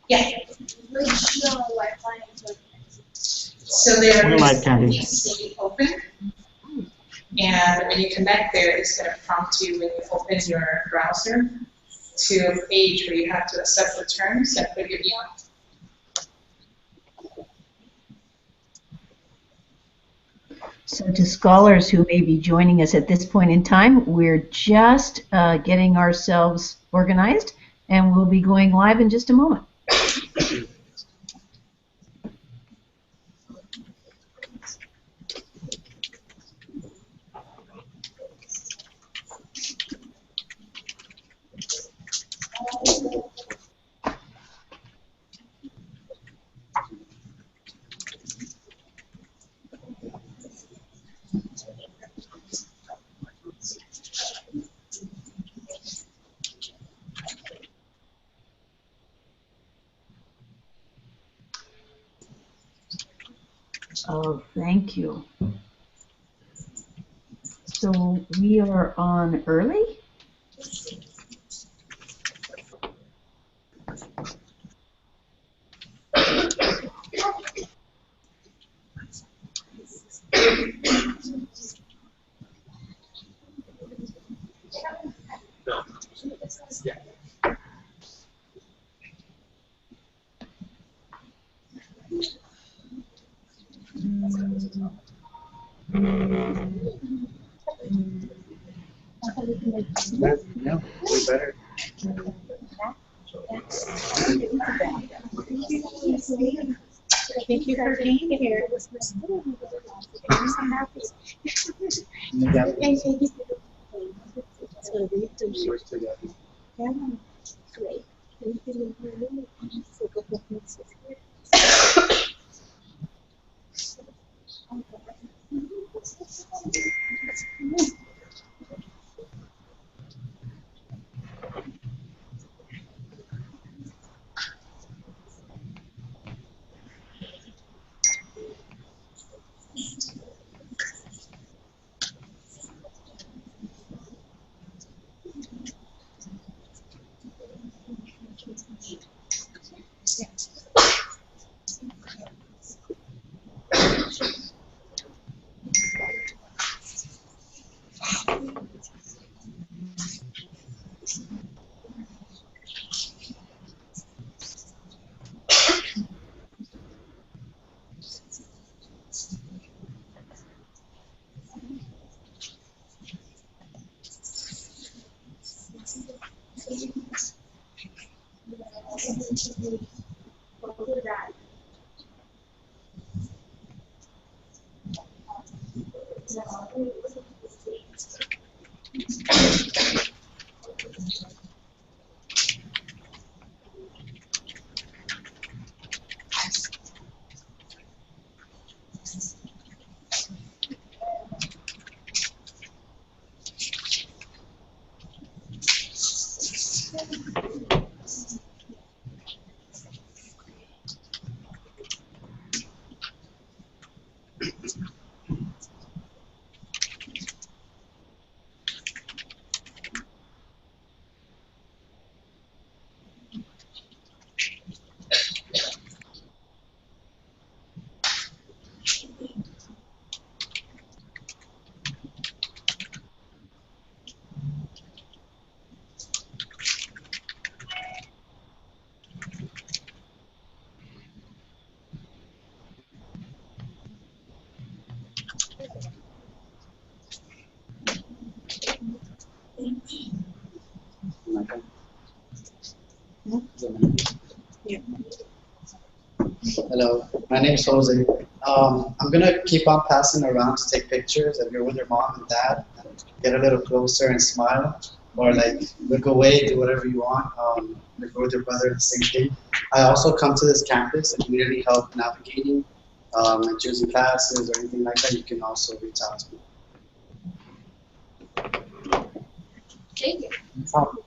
Yeah. So there is open, and when you connect there, it's going to prompt you when you open your browser to a page where you have to accept the terms and put your email. So to scholars who may be joining us at this point in time, we're just getting ourselves organized, and we'll be going live in just a moment. Oh, thank you. So we are on early? No, we better. Thank you for being here. I'm so happy. Hello, my name is Jose. I'm gonna keep on passing around to take pictures. If you're with your mom and dad, get a little closer and smile, or like look away, do whatever you want. If you're with your brother, the same thing. I also come to this campus and really help navigating and choosing classes or anything like that. You can also reach out to me. Thank you. No problem.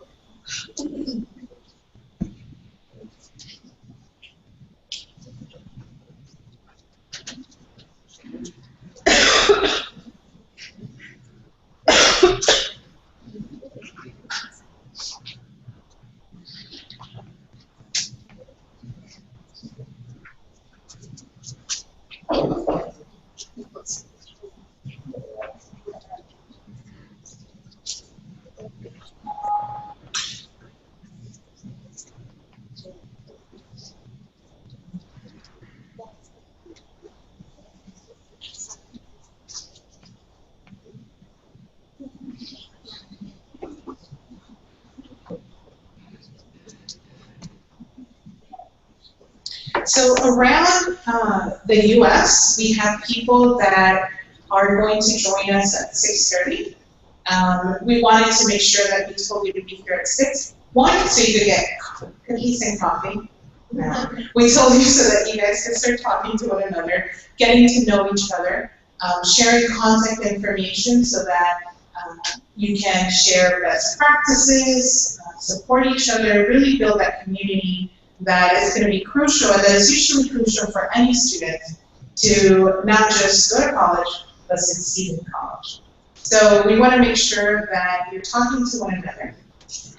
So around the U.S., we have people that are going to join us at 6:30. We wanted to make sure that we told you to be here at 6. One, so you could get cookies and coffee. We told you so that you guys could start talking to one another, getting to know each other, sharing contact information so that you can share best practices, support each other, really build that community that is going to be crucial, and that is usually crucial for any student to not just go to college, but succeed in college. So we want to make sure that you're talking to one another.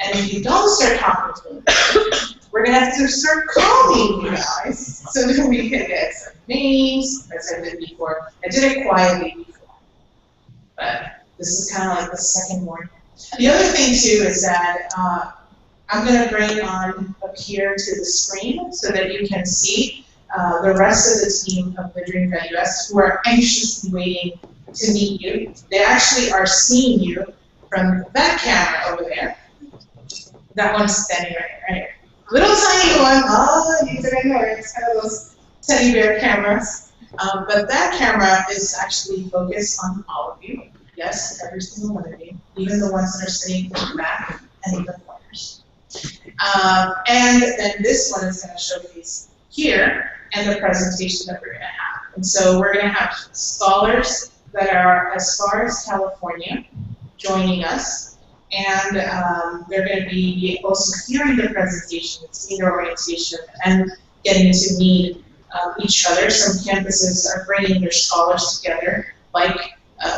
And if you don't start talking to one another, we're going to have to start calling you guys so that we can get some names, as I did before. I did it quietly before, but this is kind of like the second one. The other thing too is that I'm going to bring on up here to the screen so that you can see the rest of the team of TheDream.Us who are anxiously waiting to meet you. They actually are seeing you from that camera over there. That one's standing right here. Little tiny one. Oh, you didn't know it. It's kind of those teddy bear cameras. But that camera is actually focused on all of you. Yes, every single one of you, even the ones that are sitting in the back and in the corners. And then this one is going to showcase here and the presentation that we're going to have. And so we're going to have scholars that are as far as California joining us, and they're going to be also hearing the presentation, seeing the orientation, and getting to meet each other. Some campuses are bringing their scholars together, like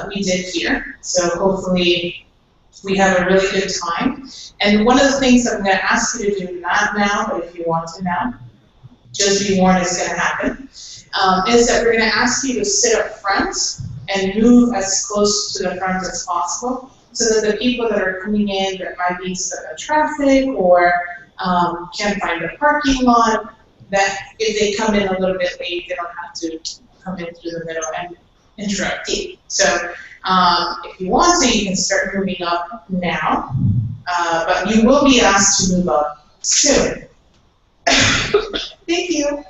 we did here. So hopefully we have a really good time. And one of the things that I'm going to ask you to do, not now, but if you want to now, just be warned it's going to happen, is that we're going to ask you to sit up front and move as close to the front as possible so that the people that are coming in that might be stuck in traffic or can't find a parking lot, that if they come in a little bit late, they don't have to come in through the middle and interrupt you. So if you want to, you can start moving up now, but you will be asked to move up soon. Thank you.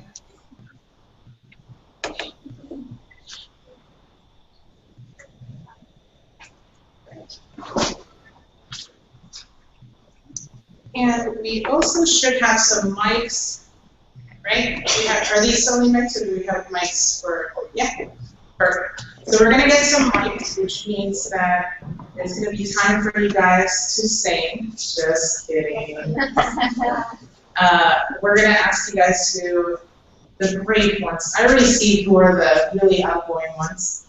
And we also should have some mics, right? Are these only mics, or do we have mics for, yeah, perfect. So we're gonna get some mics, which means that there's gonna be time for you guys to sing. Just kidding. We're gonna ask you guys to, the brave ones. I already see who are the really outgoing ones.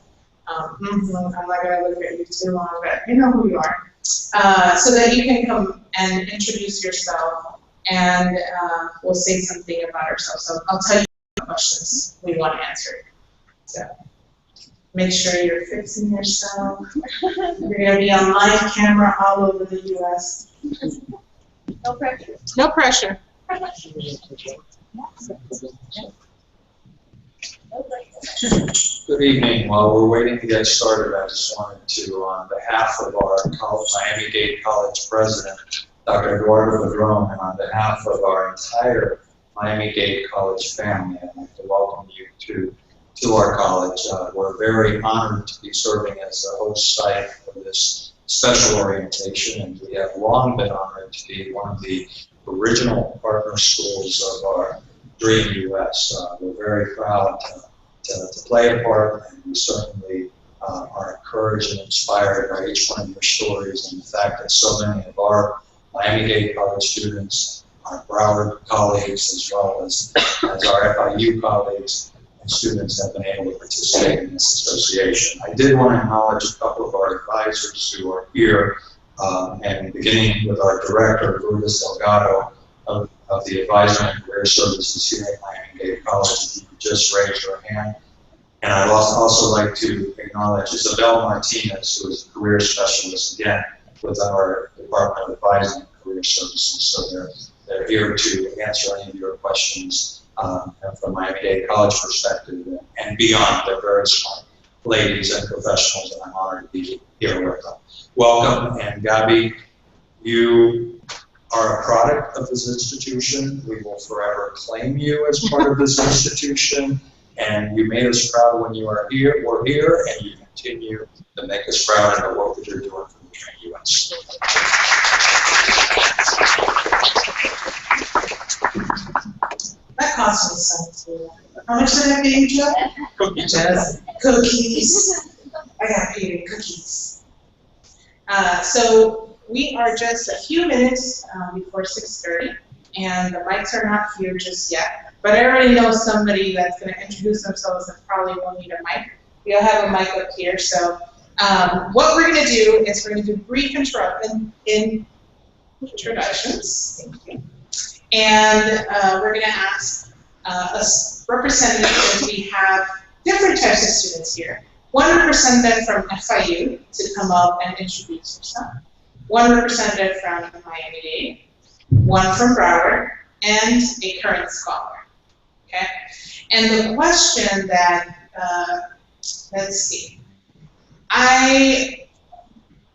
I'm not gonna look at you too long, but you know who you are. So that you can come and introduce yourself, and we'll say something about ourselves. So I'll tell you what questions we want answered. So make sure you're fixing yourself. You're going to be on live camera all over the U.S. No pressure. No pressure. Good evening. While we're waiting to get started, I just wanted to, on behalf of our Miami-Dade College president, Dr. Eduardo Padron, and on behalf of our entire Miami-Dade College family, I'd like to welcome you to our college. We're very honored to be serving as the host site for this special orientation, and we have long been honored to be one of the original partner schools of our DreamUS. We're very proud to play a part, and we certainly are encouraged and inspired by each one of your stories and the fact that so many of our Miami-Dade College students, our Broward colleagues, as well as our FIU colleagues and students have been able to participate in this association. I did want to acknowledge a couple of our advisors who are here, and beginning with our director, Lourdes Delgado, of the Advisement and Career Services here at Miami-Dade College. If you could just raise your hand. And I'd also like to acknowledge Isabel Martinez, who is a career specialist, again, with our Department of Advisement and Career Services. So they're here to answer any of your questions from Miami-Dade College perspective and beyond. They're very smart ladies and professionals, and I'm honored to be here with them. Welcome, and Gabi, you are a product of this institution. We will forever claim you as part of this institution, and you made us proud when you are here, were here, and you continue to make us proud in the work that you're doing for the DreamUS. That cost me something. How much did I pay you, Joe? Cookies. Cookies. I got paid in cookies. So we are just a few minutes before 6:30, and the mics are not here just yet. But I already know somebody that's going to introduce themselves and probably will need a mic. We'll have a mic up here. So what we're going to do is we're going to do brief introductions. Thank you. And we're going to ask a representative, because we have different types of students here. One representative from FIU to come up and introduce yourself. One representative from Miami-Dade, one from Broward, and a current scholar. Okay? And the question that, let's see, I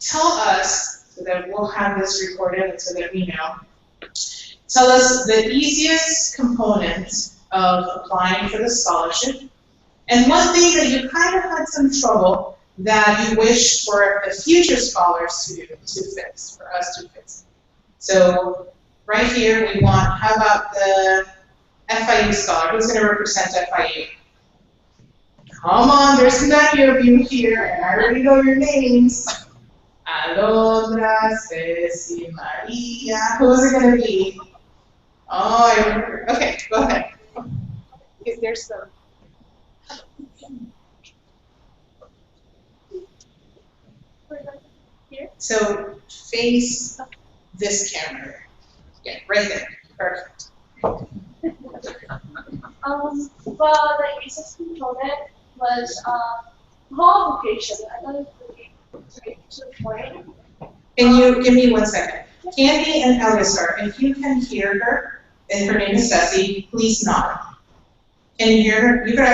tell us, so that we'll have this recorded and so that we know, tell us the easiest component of applying for the scholarship, and one thing that you kind of had some trouble that you wish for the future scholars to fix, for us to fix. So right here we want, how about the FIU scholar? Who's going to represent FIU? Come on, there's many of you here, and I already know your names. Alondra, Ceci, Maria. Who's it going to be? Oh, I remember. Okay, go ahead. Is there some? So face this camera. Yeah, right there. Perfect. Well, the easiest component was whole application. I thought it was really straight to the point. Can you give me 1 second? Candy and Elisar, if you can hear her, and her name is Ceci, please nod. Can you hear her? You could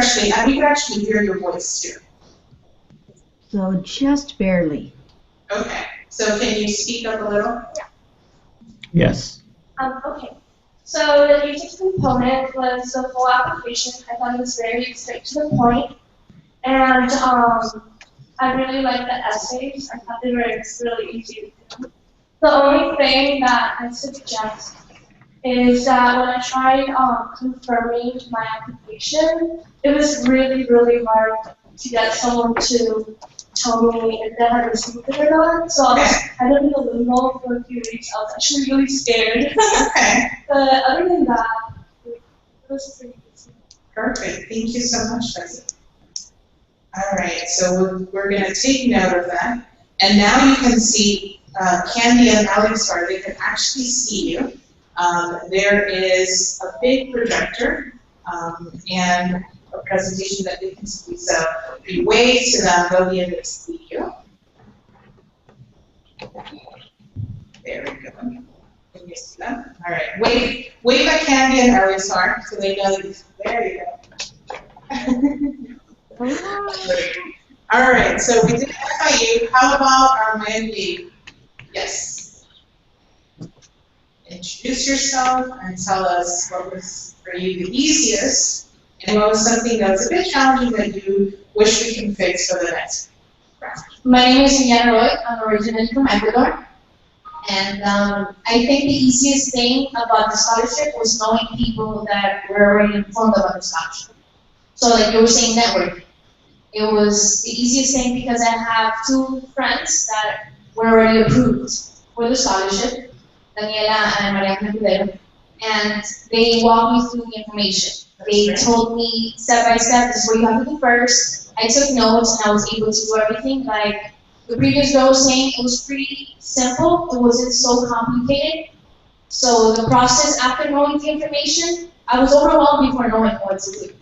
actually hear your voice too. So just barely. Okay. So can you speak up a little? Yes. Okay. So the easiest component was the full application. I thought it was very straight to the point. And I really liked the essays. I thought they were really easy to do. The only thing that I suggest is that when I tried confirming my application, it was really, really hard to get someone to tell me if they had received it or not. So I had to be a limbo for a few weeks. I was actually really scared. Okay. But other than that, it was pretty easy. Perfect. Thank you so much, Ceci. All right. So we're going to take note of that. And now you can see Candy and Elisar. They can actually see you. There is a big projector and a presentation that they can see. So if you wave to them, they'll be able to see you. There we go. Can you see them? All right. Wave at Candy and Elisar so they know that you. There you go. All right. So we did FIU. How about our Miami-Dade? Yes. Introduce yourself and tell us what was for you the easiest and what was something that was a bit challenging that you wish we can fix for the next round. My name is Ian Roy. I'm originally from Ecuador. And I think the easiest thing about the scholarship was knowing people that were already informed about the scholarship. So like you were saying, network. It was the easiest thing because I have two friends that were already approved for the scholarship, Daniela and Maria Cantudero, and they walked me through the information. They told me step by step, this is what you have to do first. I took notes and I was able to do everything. Like the previous girl was saying, it was pretty simple. It wasn't so complicated. So the process after knowing the information, I was overwhelmed before knowing what to do.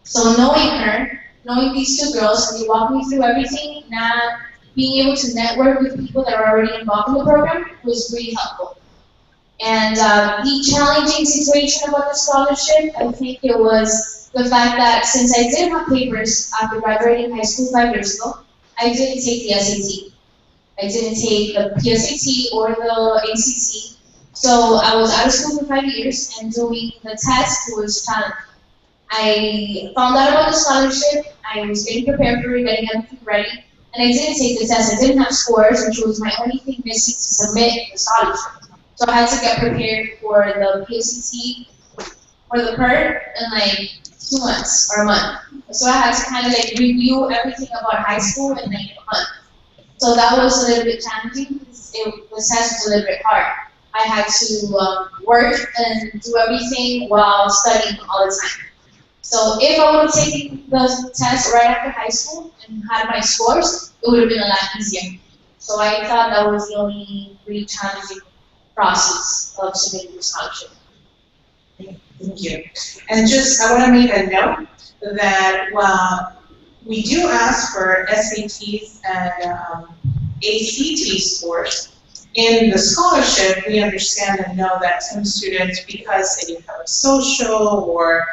So knowing her, knowing these two girls, and they walked me through everything, now being able to network with people that are already involved in the program was really helpful. And the challenging situation about the scholarship, I think it was the fact that since I didn't have papers after graduating high school 5 years ago, I didn't take the SAT. I didn't take the PSAT or the ACT. So I was out of school for 5 years, and doing the test was challenging. I found out about the scholarship, I was getting prepared for it, getting everything ready, and I didn't take the test. I didn't have scores, which was my only thing missing to submit the scholarship. So I had to get prepared for the POCT or the PERT in like 2 months or a month. So I had to kind of like review everything about high school in like a month. So that was a little bit challenging because the test was a little bit hard. I had to work and do everything while studying all the time. So if I would have taken the test right after high school and had my scores, it would have been a lot easier. So I thought that was the only really challenging process of submitting the scholarship. Thank you. And just, I want to make a note that we do ask for SATs and ACT scores. In the scholarship, we understand and know that some students, because they have a social or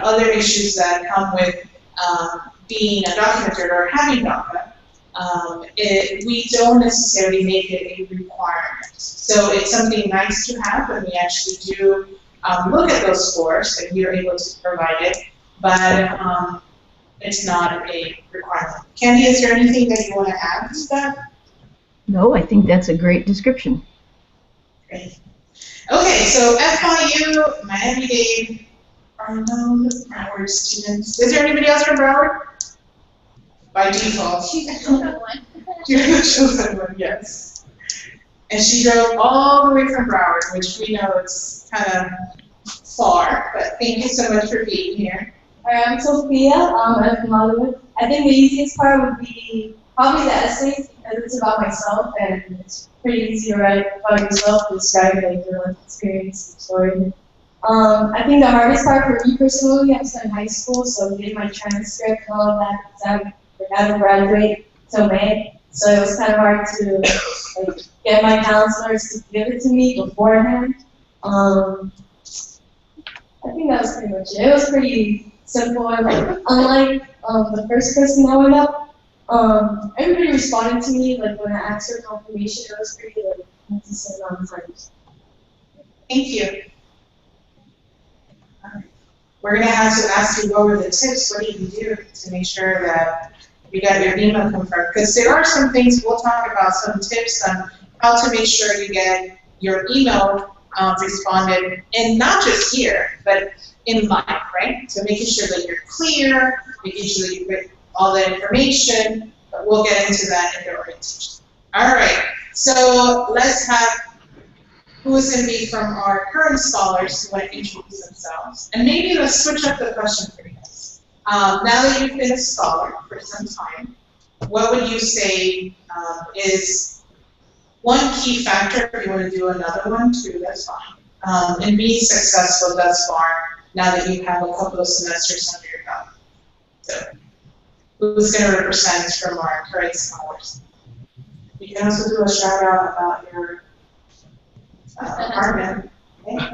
other issues that come with being undocumented or having DACA, we don't necessarily make it a requirement. So it's something nice to have, and we actually do look at those scores if you're able to provide it, but it's not a requirement. Candy, is there anything that you want to add to that? No, I think that's a great description. Great. Okay, so FIU, Miami-Dade are known Broward students. Is there anybody else from Broward? By default. She's the chosen one, yes. And she drove all the way from Broward, which we know is kind of far, but thank you so much for being here. I'm Sophia. I'm from Hollywood. I think the easiest part would be probably the essays because it's about myself and it's pretty easy to write about yourself, describe like your life experience and story. I think the hardest part for me personally, I'm still in high school, so getting my transcript and all of that, because I didn't graduate till May, so it was kind of hard to like get my counselors to give it to me beforehand. I think that was pretty much it. It was pretty simple. Like, unlike the first person that went up, everybody responded to me. Like when I asked for confirmation, it was pretty like consistent on time. Thank you. We're going to have to ask you what were the tips. What do you do to make sure that you got your email confirmed? Because there are some things we'll talk about, some tips on how to make sure you get your email responded, and not just here, but in life, right? So making sure that you're clear, making sure that you get all the information, but we'll get into that in the orientation. All right, so let's have who is going to be from our current scholars who want to introduce themselves. And maybe let's switch up the question for you guys. Now that you've been a scholar for some time, what would you say is one key factor? If you want to do another one too, that's fine. And being successful thus far, now that you have a couple of semesters under your belt. So, who's going to represent from our current scholars? You can also do a shout out about your apartment. Okay.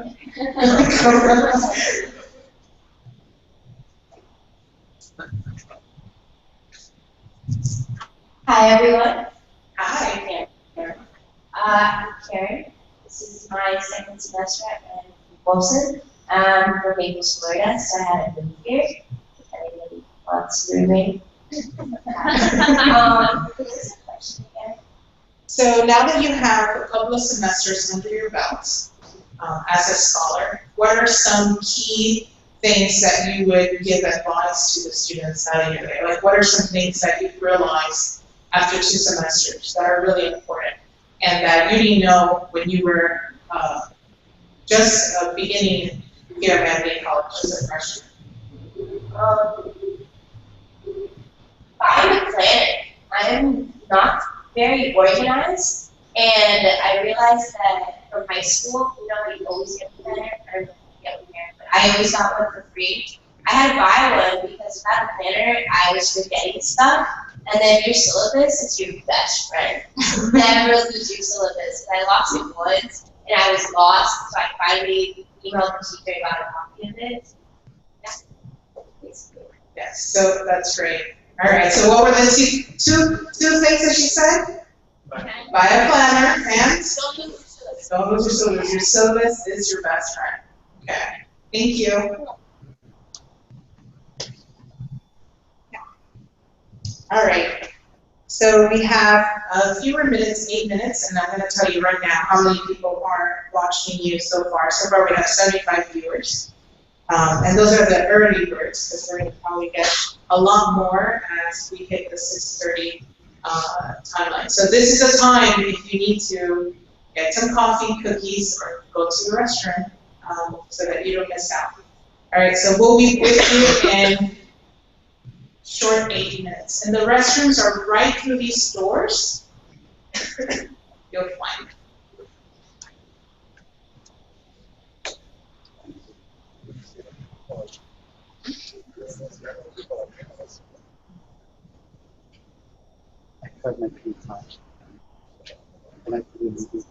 Hi everyone. Hi. I'm Karen. This is my second semester at Wilson. I'm from Naples, Florida, so I haven't been here. If anybody wants to remain. So now that you have a couple of semesters under your belt as a scholar, what are some key things that you would give advice to the students out of your day? Like, what are some things that you've realized after 2 semesters that are really important and that you didn't know when you were just beginning here at Miami College as a freshman? I'm a planner. I'm not very organized, and I realized that from high school, you always get a planner, or get a planner, but I always got one for free. I had to buy one because without a planner, I was forgetting stuff, and then your syllabus is your best friend. Never lose your syllabus, and I lost it once, and I was lost, so I finally emailed the teacher and got a copy of it. Yeah, basically. Yes, so that's great. All right, so what were the two things that she said? Buy a planner and Don't lose your syllabus. Your syllabus is your best friend. Okay. Thank you. All right. So we have a few more minutes, 8 minutes, and I'm going to tell you right now how many people are watching you so far. So far we have 75 viewers. And those are the early birds, because we're going to probably get a lot more as we hit the 6:30 timeline. So this is a time if you need to get some coffee, cookies, or go to the restroom so that you don't miss out. All right, so we'll be with you in short 8 minutes. And the restrooms are right through these doors. You'll find it. I cut my feet much. I like to do this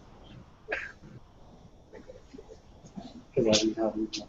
because I didn't have much.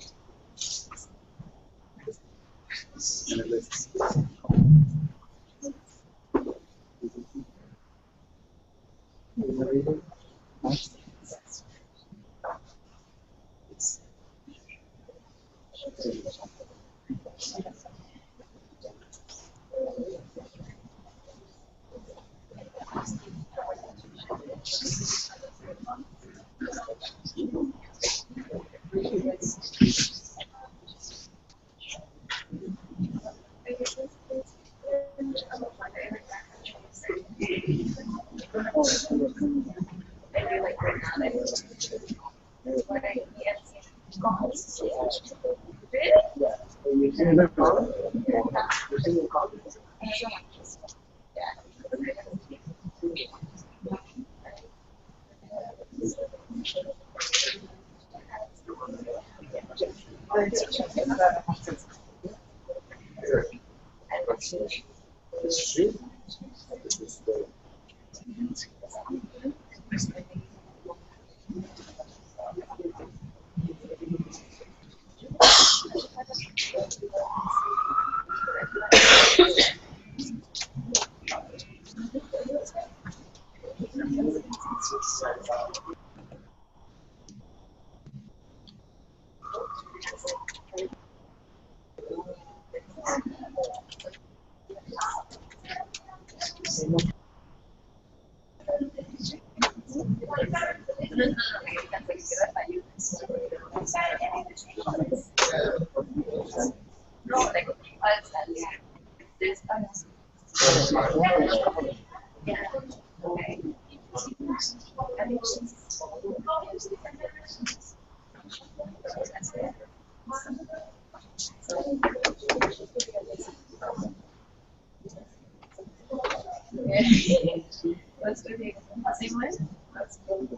Let's do the same way. Let's go.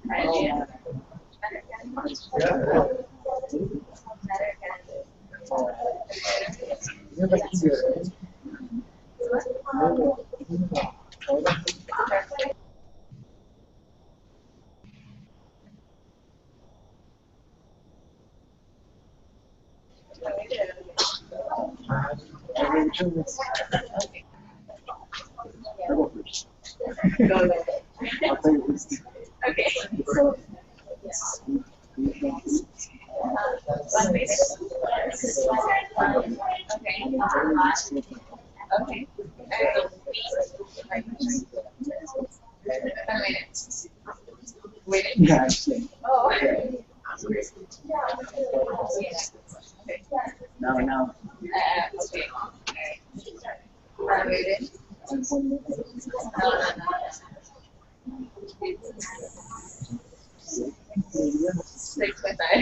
Right. Okay. So, yes. One minute. Okay. Wait. Oh. No. Okay. Waited. Six by five.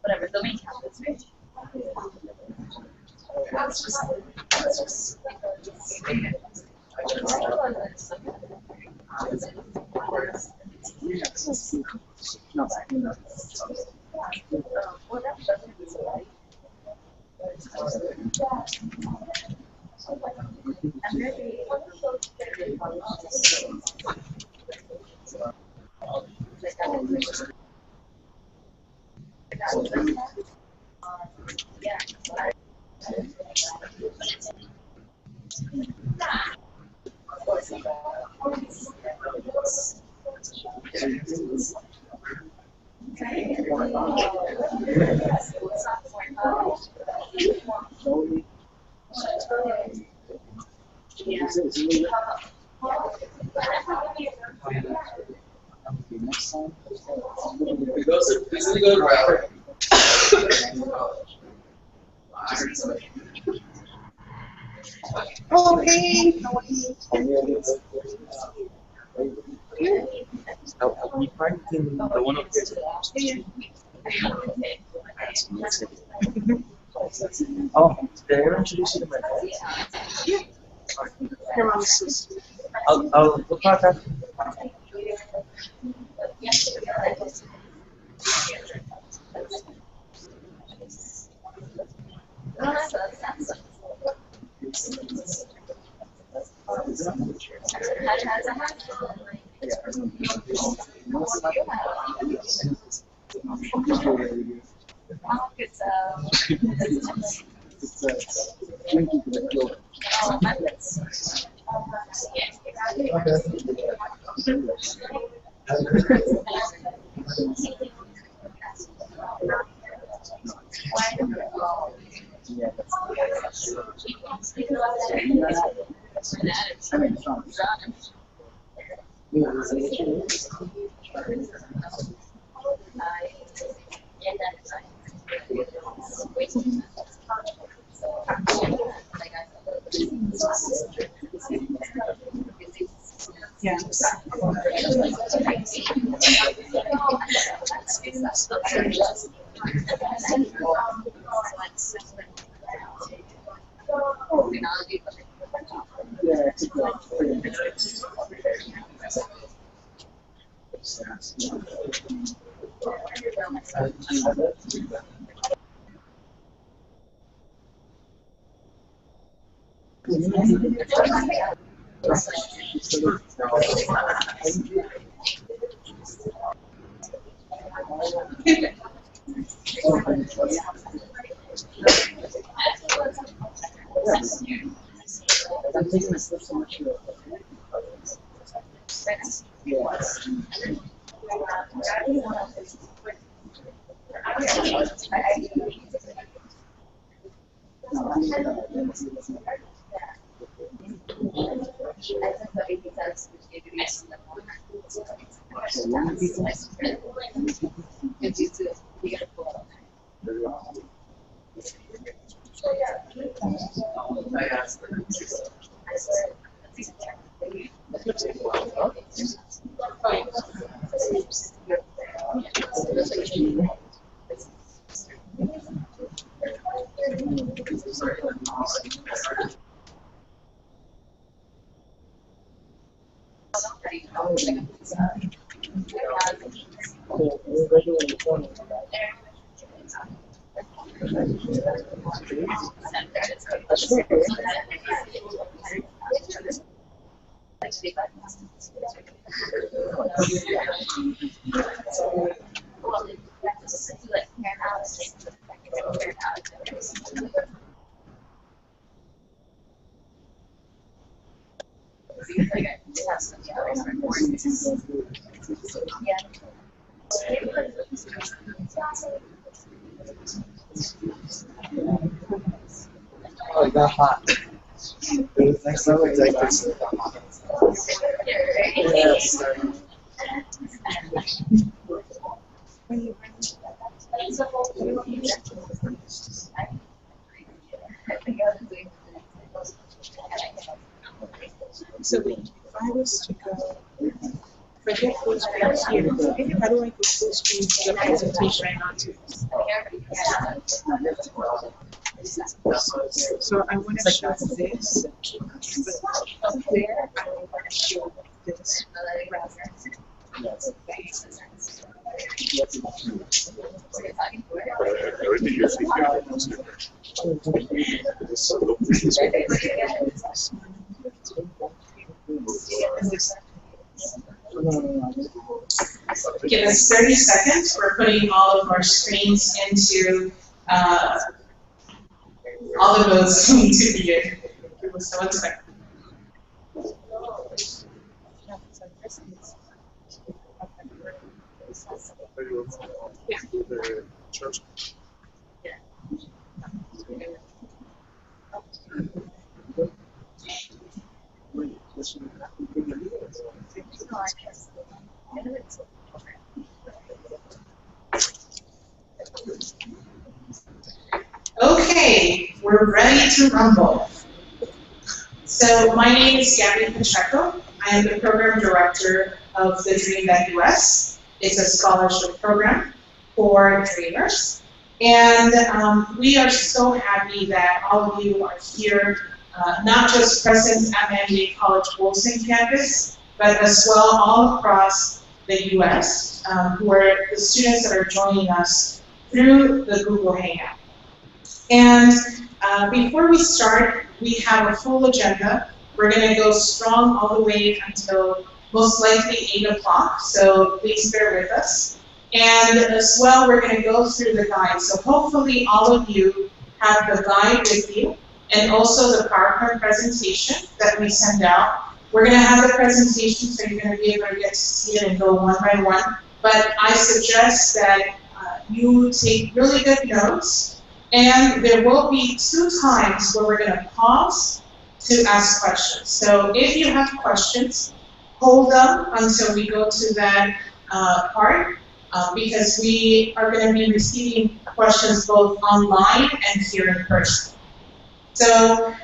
Whatever, the main campus, right? Oh, did I ever introduce you to my dad? Your mom's sister. I'll look back after. Yeah. Oh, it got hot. Next time we take this, it got hot. Yes. So if I was to go, forget full screen here, how do I go full screen to the presentation onto? So I want to show this, but up there, I want to show this. Give us 30 seconds. We're putting all of our screens into all of those need to be in. Give us 1 second. Okay, we're ready to rumble. So my name is Gabby Pacheco. I am the program director of TheDream.Us. It's a scholarship program for dreamers. And we are so happy that all of you are here, not just present at Miami-Dade College Wilson campus, but as well all across the U.S., who are the students that are joining us through the Google Hangout. And before we start, we have a full agenda. We're going to go strong all the way until most likely 8 o'clock, so please bear with us. And as well, we're going to go through the guide. So hopefully all of you have the guide with you, and also the PowerPoint presentation that we send out. We're going to have the presentation, so you're going to be able to get to see it and go one by one. But I suggest that you take really good notes, and there will be 2 times where we're going to pause to ask questions. So if you have questions, hold them until we go to that part, because we are going to be receiving questions both online and here in person. So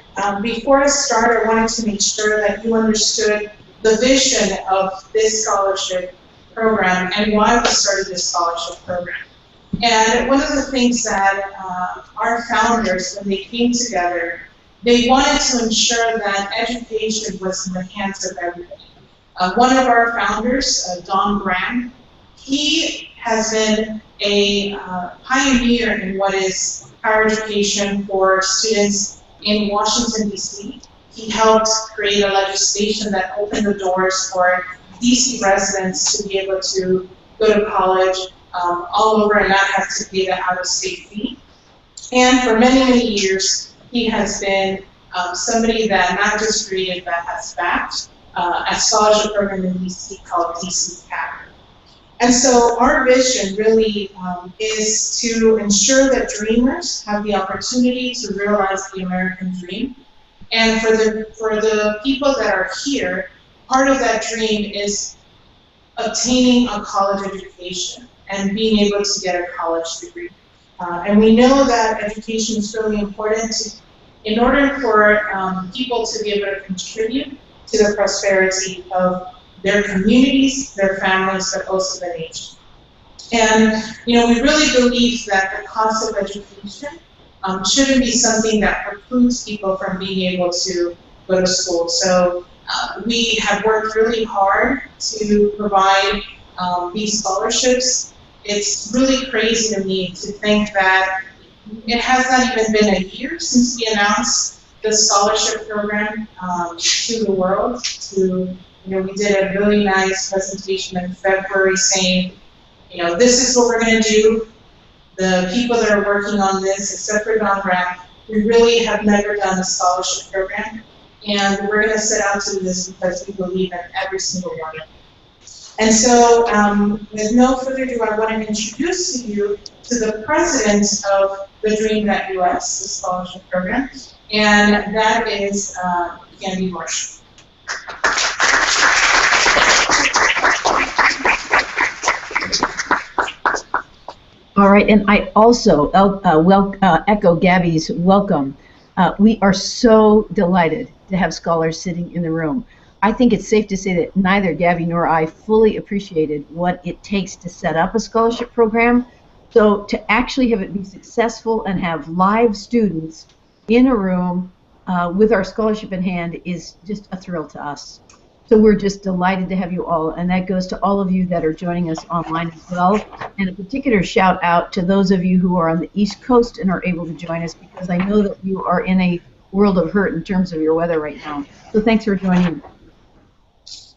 before I start, I wanted to make sure that you understood the vision of this scholarship program and why we started this scholarship program. And one of the things that our founders, when they came together, they wanted to ensure that education was in the hands of everybody. One of our founders, Don Graham, he has been a pioneer in what is higher education for students in Washington, D.C. He helped create a legislation that opened the doors for D.C. residents to be able to go to college all over and not have to pay the out-of-state fee. And for many, many years, he has been somebody that not just created, but has backed a scholarship program in D.C. called D.C. CAP. And so our vision really is to ensure that dreamers have the opportunity to realize the American dream. And for the people that are here, part of that dream is obtaining a college education and being able to get a college degree. And we know that education is really important in order for people to be able to contribute to the prosperity of their communities, their families, but also the nation. And we really believe that the cost of education shouldn't be something that precludes people from being able to go to school. So we have worked really hard to provide these scholarships. It's really crazy to me to think that it has not even been a year since we announced the scholarship program to the world. We did a really nice presentation in February saying, this is what we're going to do. The people that are working on this, except for Don Rapp, we really have never done a scholarship program. And we're going to set out to do this because we believe in every single one of them. And so, with no further ado, I want to introduce you to the president of TheDream.Us, the scholarship program, and that is Andy Marsh. All right, and I also echo Gabby's welcome. We are so delighted to have scholars sitting in the room. I think it's safe to say that neither Gabby nor I fully appreciated what it takes to set up a scholarship program. So to actually have it be successful and have live students in a room with our scholarship in hand is just a thrill to us. So we're just delighted to have you all, and that goes to all of you that are joining us online as well. And a particular shout out to those of you who are on the East Coast and are able to join us, because I know that you are in a world of hurt in terms of your weather right now. So thanks for joining.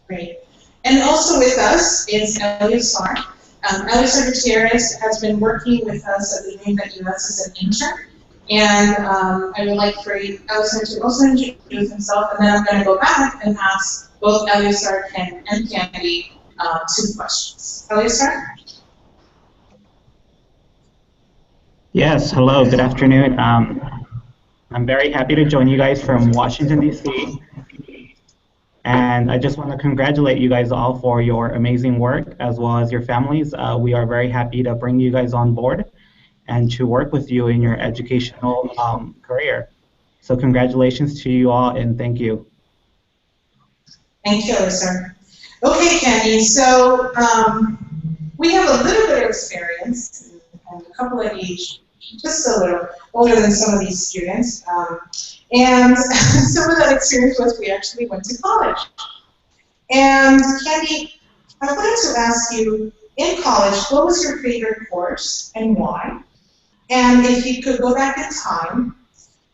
Great. And also with us is Eleazar. Eleazar Gutierrez has been working with us at TheDream.Us as an intern. And I would like for Eleazar to also introduce himself, and then I'm going to go back and ask both Eleazar and Candy 2 questions. Eleazar? Yes, hello, good afternoon. I'm very happy to join you guys from Washington, D.C. And I just want to congratulate you guys all for your amazing work, as well as your families. We are very happy to bring you guys on board and to work with you in your educational career. So congratulations to you all, and thank you. Thank you, Eleazar. Okay, Candy, so we have a little bit of experience and a couple of age, just a little older than some of these students. And some of that experience was we actually went to college. And Candy, I wanted to ask you, in college, what was your favorite course and why? And if you could go back in time,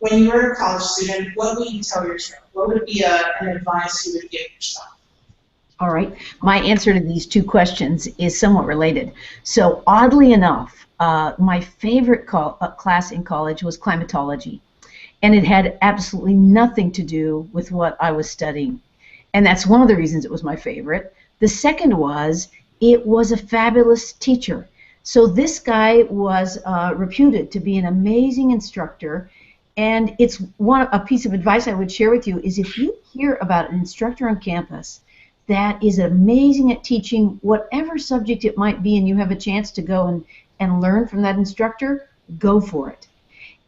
when you were a college student, what would you tell yourself? What would be an advice you would give yourself? All right. My answer to these 2 questions is somewhat related. So oddly enough, my favorite class in college was climatology. And it had absolutely nothing to do with what I was studying. And that's one of the reasons it was my favorite. The second was, it was a fabulous teacher. So this guy was reputed to be an amazing instructor. And it's a piece of advice I would share with you is if you hear about an instructor on campus that is amazing at teaching whatever subject it might be, and you have a chance to go and learn from that instructor, go for it.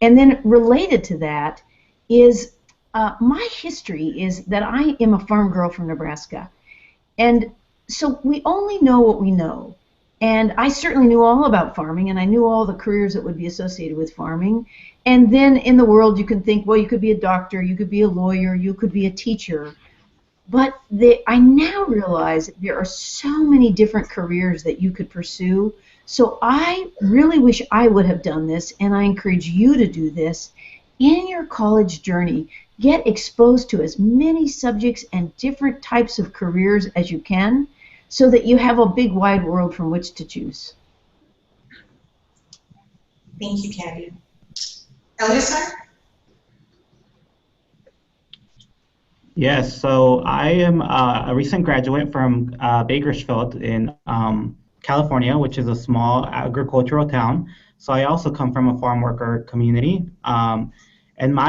And then related to that is my history is that I am a farm girl from Nebraska. And so we only know what we know. And I certainly knew all about farming, and I knew all the careers that would be associated with farming. And then in the world you can think, well, you could be a doctor, you could be a lawyer, you could be a teacher. But I now realize there are so many different careers that you could pursue. So I really wish I would have done this, and I encourage you to do this. In your college journey, get exposed to as many subjects and different types of careers as you can so that you have a big wide world from which to choose. Thank you, Candy. Eleazar? Yes, so I am a recent graduate from Bakersfield in California, which is a small agricultural town. So I also come from a farm worker community. And I'm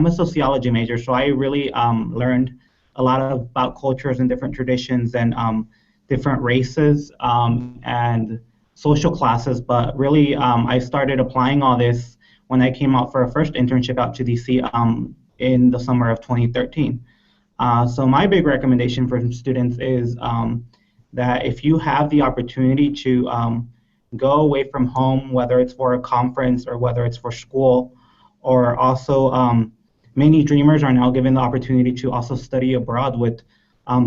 a sociology major, so I really learned a lot about cultures and different traditions and different races and social classes. But really, I started applying all this when I came out for a first internship out to DC in the summer of 2013. So my big recommendation for students is that if you have the opportunity to go away from home, whether it's for a conference or whether it's for school, or also many dreamers are now given the opportunity to also study abroad with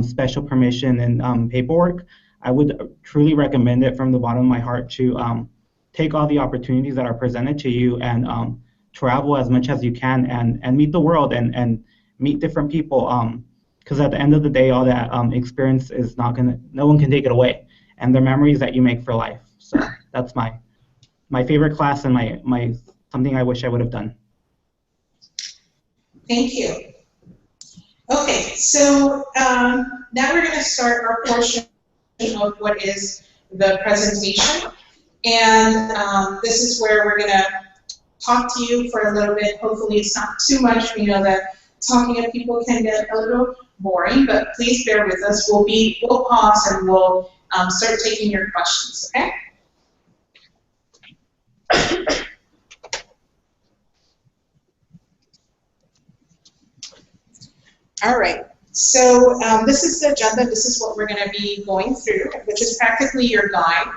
special permission and paperwork. I would truly recommend it from the bottom of my heart to take all the opportunities that are presented to you and travel as much as you can and meet the world and meet different people. Because at the end of the day, all that experience is no one can take it away, and the memories that you make for life. So that's my favorite class and my something I wish I would have done. Thank you. Okay, so now we're going to start our portion of what is the presentation. And this is where we're going to talk to you for a little bit. Hopefully it's not too much. We know that talking to people can get a little boring, but please bear with us. We'll pause and we'll start taking your questions, okay? All right, so this is the agenda. This is what we're going to be going through, which is practically your guide.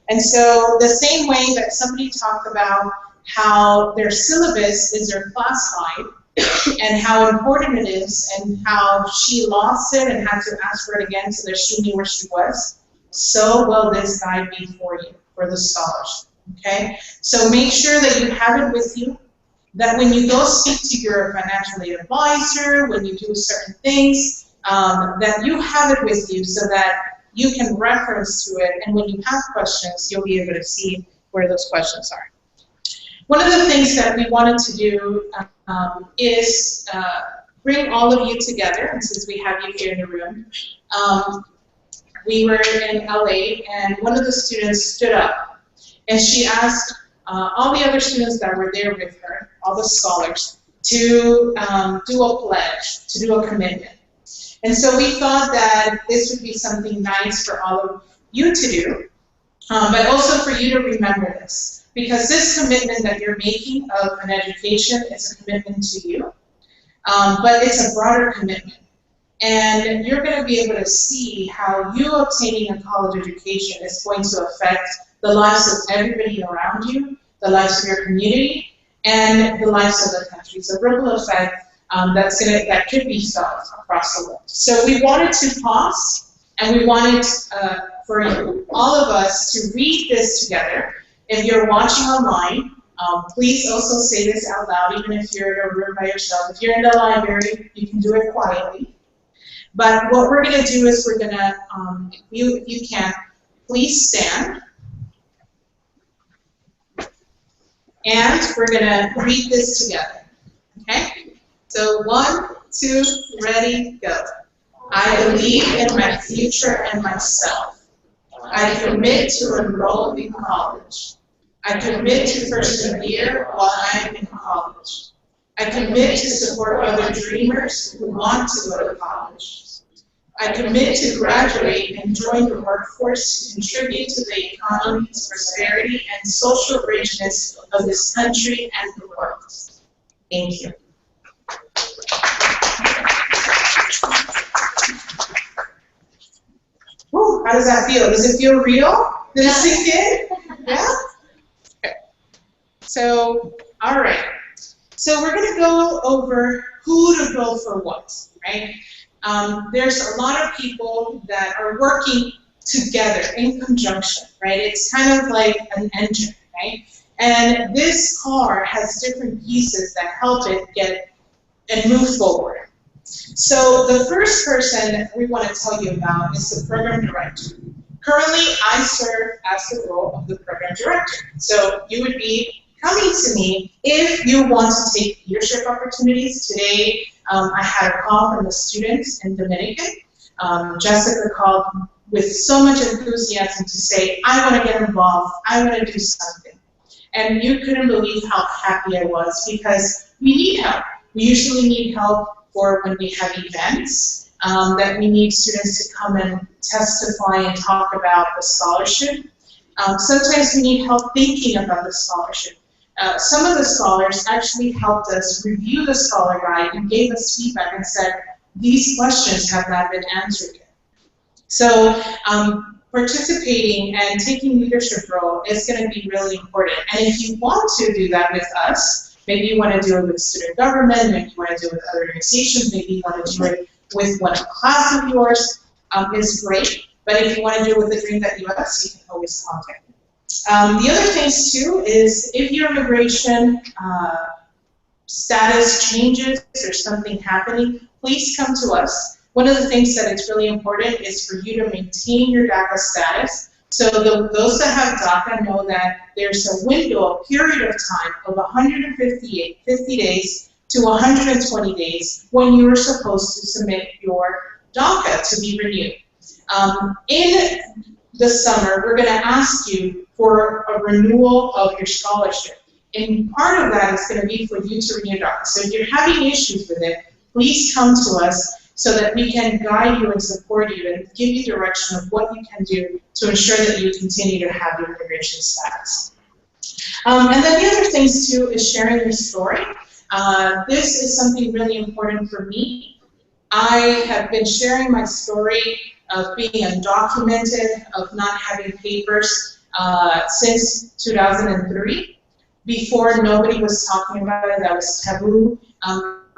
And so the same way that somebody talked about how their syllabus is their class guide and how important it is and how she lost it and had to ask for it again so that she knew where she was, so will this guide be for you, for the scholarship, okay? So make sure that you have it with you, that when you go speak to your financial aid advisor, when you do certain things, that you have it with you so that you can reference to it, and when you have questions, you'll be able to see where those questions are. One of the things that we wanted to do is bring all of you together, and since we have you here in the room, we were in LA, and one of the students stood up, and she asked all the other students that were there with her, all the scholars, to do a pledge, to do a commitment. And so we thought that this would be something nice for all of you to do, but also for you to remember this. Because this commitment that you're making of an education is a commitment to you, but it's a broader commitment. And you're going to be able to see how you obtaining a college education is going to affect the lives of everybody around you, the lives of your community, and the lives of the country. It's a ripple effect that could be felt across the world. So we wanted to pause, and we wanted for all of us to read this together. If you're watching online, please also say this out loud, even if you're in a room by yourself. If you're in the library, you can do it quietly. But what we're going to do is we're going to, if you can, please stand. And we're going to read this together. Okay? So 1, 2, ready, go. I believe in my future and myself. I commit to enroll in college. I commit to persevere while I am in college. I commit to support other dreamers who want to go to college. I commit to graduate and join the workforce to contribute to the economy's prosperity and social richness of this country and the world. Thank you. Whew, how does that feel? Does it feel real? Did it sink in? Yeah? Okay. So, all right. So we're going to go over who to go for what, right? There's a lot of people that are working together in conjunction, right? It's kind of like an engine, right? And this car has different pieces that help it get and move forward. So the first person we want to tell you about is the program director. Currently, I serve as the role of the program director. So you would be coming to me if you want to take leadership opportunities. Today, I had a call from a student in Dominican. Jessica called with so much enthusiasm to say, I want to get involved, I want to do something. And you couldn't believe how happy I was because we need help. We usually need help for when we have events, that we need students to come and testify and talk about the scholarship. Sometimes we need help thinking about the scholarship. Some of the scholars actually helped us review the scholar guide and gave us feedback and said, these questions have not been answered yet. So participating and taking leadership role is going to be really important. And if you want to do that with us, maybe you want to do it with student government, maybe you want to do it with other organizations, maybe you want to do it with one class of yours, is great. But if you want to do it with TheDream.Us, you can always contact me. The other things too is if your immigration status changes or something happening, please come to us. One of the things that is really important is for you to maintain your DACA status. So those that have DACA know that there's a window, a period of time of 50 days to 120 days when you are supposed to submit your DACA to be renewed. In the summer, we're going to ask you for a renewal of your scholarship. And part of that is going to be for you to renew DACA. So if you're having issues with it, please come to us so that we can guide you and support you and give you direction of what you can do to ensure that you continue to have your immigration status. And then the other things too is sharing your story. This is something really important for me. I have been sharing my story of being undocumented, of not having papers since 2003. Before, nobody was talking about it, that was taboo.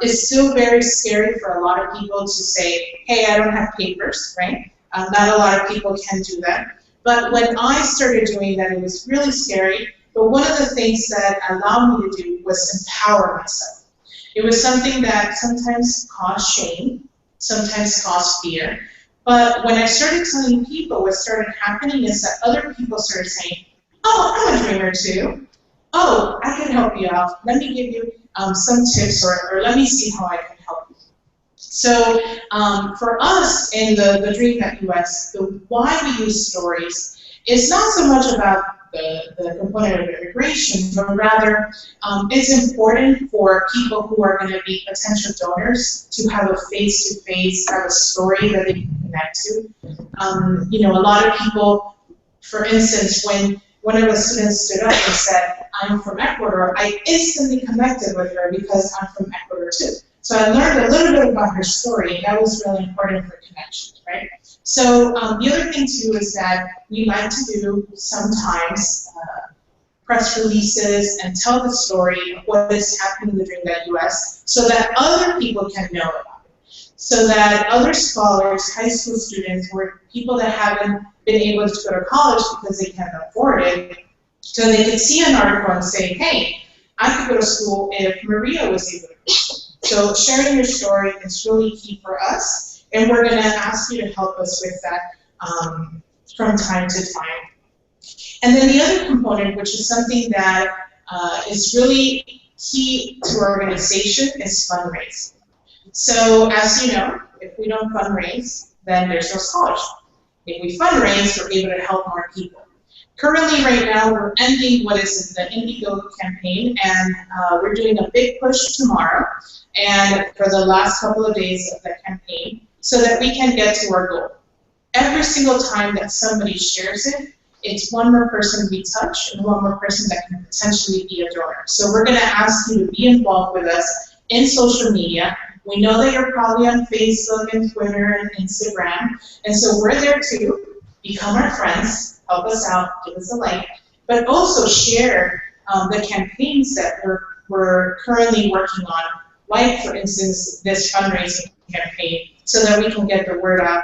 It's still very scary for a lot of people to say, hey, I don't have papers, right? Not a lot of people can do that. But when I started doing that, it was really scary. But one of the things that allowed me to do was empower myself. It was something that sometimes caused shame, sometimes caused fear. But when I started telling people, what started happening is that other people started saying, oh, I'm a dreamer too. Oh, I can help you out. Let me give you some tips, or let me see how I can help you. So for us in the Dream.Us, the why we use stories is not so much about the component of immigration, but rather it's important for people who are going to be potential donors to have a face-to-face, have a story that they can connect to. You know, a lot of people, for instance, when one of the students stood up and said, I'm from Ecuador, I instantly connected with her because I'm from Ecuador too. So I learned a little bit about her story, and that was really important for connection, right? So the other thing too is that we like to do sometimes press releases and tell the story of what is happening in the Dream.Us so that other people can know about it. So that other scholars, high school students, or people that haven't been able to go to college because they can't afford it, so they could see an article and say, hey, I could go to school if Maria was able to go to school. So sharing your story is really key for us, and we're going to ask you to help us with that from time to time. And then the other component, which is something that is really key to our organization, is fundraising. So as you know, if we don't fundraise, then there's no scholarship. If we fundraise, we're able to help more people. Currently, right now, we're ending what is the Indigo campaign, and we're doing a big push tomorrow and for the last couple of days of the campaign so that we can get to our goal. Every single time that somebody shares it, it's one more person we touch and one more person that can potentially be a donor. So we're going to ask you to be involved with us in social media. We know that you're probably on Facebook and Twitter and Instagram, and so we're there too. Become our friends, help us out, give us a like, but also share the campaigns that we're currently working on, like, for instance, this fundraising campaign, so that we can get the word out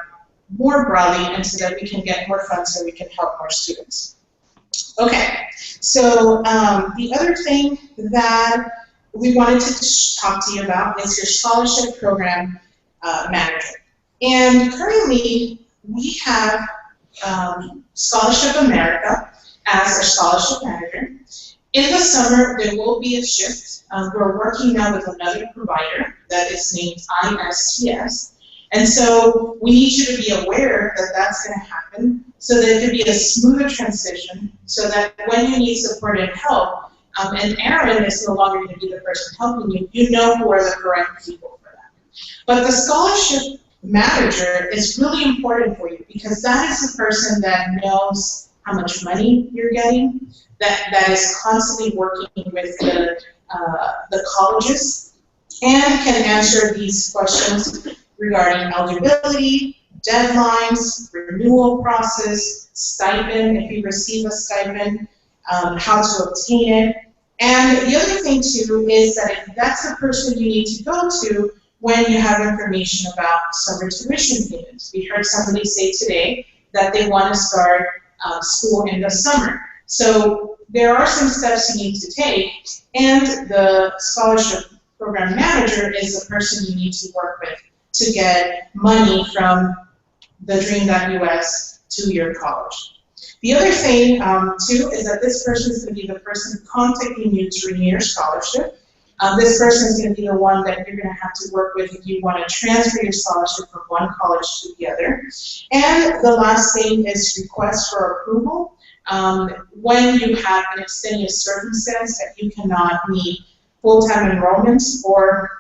more broadly and so that we can get more funds so we can help more students. Okay, so the other thing that we wanted to talk to you about is your scholarship program manager. And currently, we have Scholarship America as our scholarship manager. In the summer, there will be a shift. We're working now with another provider that is named ISTS. And so we need you to be aware that that's going to happen so that it could be a smoother transition so that when you need support and help, and Aaron is no longer going to be the person helping you, you know who are the correct people for that. But the scholarship manager is really important for you because that is the person that knows how much money you're getting, that is constantly working with the colleges and can answer these questions regarding eligibility, deadlines, renewal process, stipend, if you receive a stipend, how to obtain it. And the other thing too is that that's the person you need to go to when you have information about summer tuition payments. We heard somebody say today that they want to start school in the summer. So there are some steps you need to take, and the scholarship program manager is the person you need to work with to get money from the Dream.Us to your college. The other thing, too, is that this person is going to be the person contacting you to renew your scholarship. This person is going to be the one that you're going to have to work with if you want to transfer your scholarship from one college to the other. And the last thing is request for approval. When you have an extenuous circumstance that you cannot meet full-time enrollments, or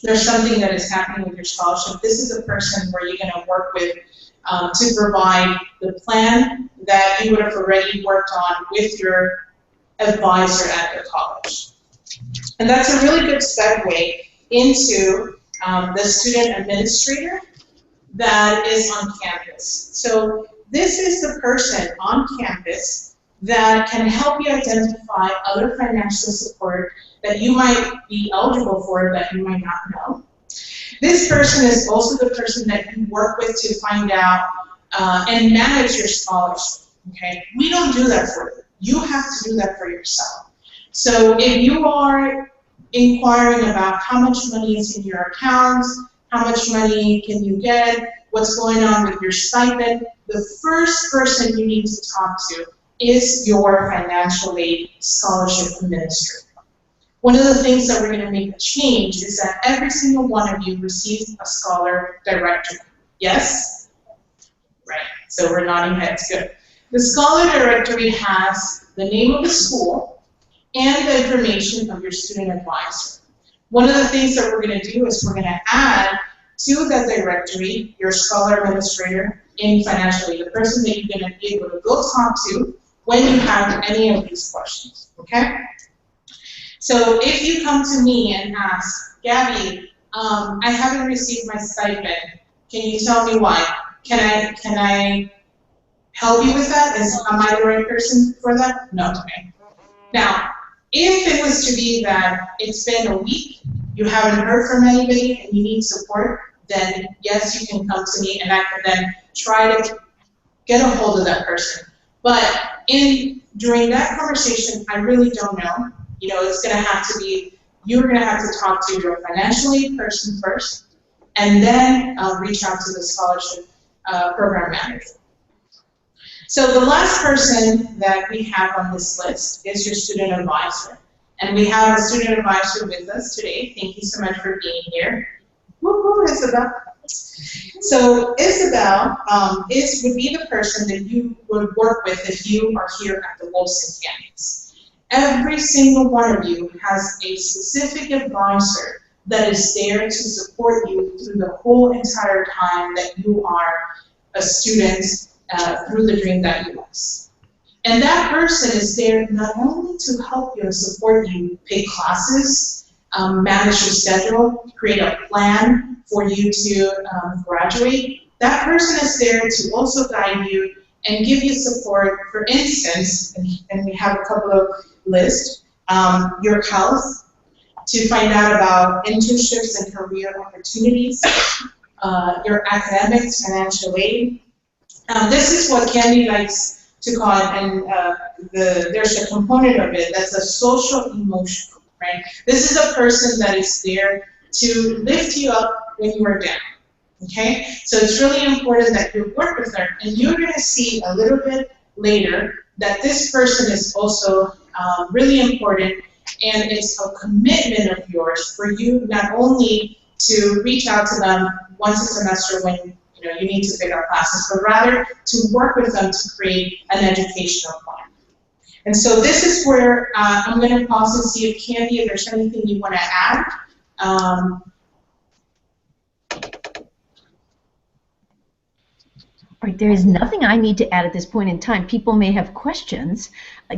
there's something that is happening with your scholarship, this is a person where you're going to work with to provide the plan that you would have already worked on with your advisor at the college. And that's a really good segue into the student administrator that is on campus. So this is the person on campus that can help you identify other financial support that you might be eligible for that you might not know. This person is also the person that you work with to find out and manage your scholarship. Okay, we don't do that for you. You have to do that for yourself. So if you are inquiring about how much money is in your account, how much money can you get, what's going on with your stipend, the first person you need to talk to is your financial aid scholarship administrator. One of the things that we're going to make a change is that every single one of you receives a scholar directory. Yes? Right. So we're nodding heads. Good. The scholar directory has the name of the school and the information of your student advisor. One of the things that we're going to do is we're going to add to that directory your scholar administrator in financial aid, the person that you're going to be able to go talk to when you have any of these questions. Okay? So if you come to me and ask, Gabby, I haven't received my stipend. Can you tell me why? Can I help you with that? Am I the right person for that? No. Okay. Now, if it was to be that it's been a week, you haven't heard from anybody, and you need support, then yes, you can come to me, and I can then try to get a hold of that person. But during that conversation, I really don't know. You know, it's going to have to be, you're going to have to talk to your financial aid person first, and then reach out to the scholarship program manager. So the last person that we have on this list is your student advisor. And we have a student advisor with us today. Thank you so much for being here. Woo-hoo, Isabel. So Isabel would be the person that you would work with if you are here at the Wilson campus. Every single one of you has a specific advisor that is there to support you through the whole entire time that you are a student through TheDream.Us. And that person is there not only to help you and support you pick classes, manage your schedule, create a plan for you to graduate. That person is there to also guide you and give you support. For instance, and we have a couple of lists, your health, to find out about internships and career opportunities, your academics, financial aid. This is what Candy likes to call it, and there's a component of it that's a social emotional, right? This is a person that is there to lift you up when you are down, okay? So it's really important that you work with her, and you're going to see a little bit later that this person is also really important, and it's a commitment of yours for you not only to reach out to them once a semester when you need to pick up classes, but rather to work with them to create an educational plan. And so this is where I'm going to pause and see if Candy, if there's anything you want to add. All right, there is nothing I need to add at this point in time. People may have questions.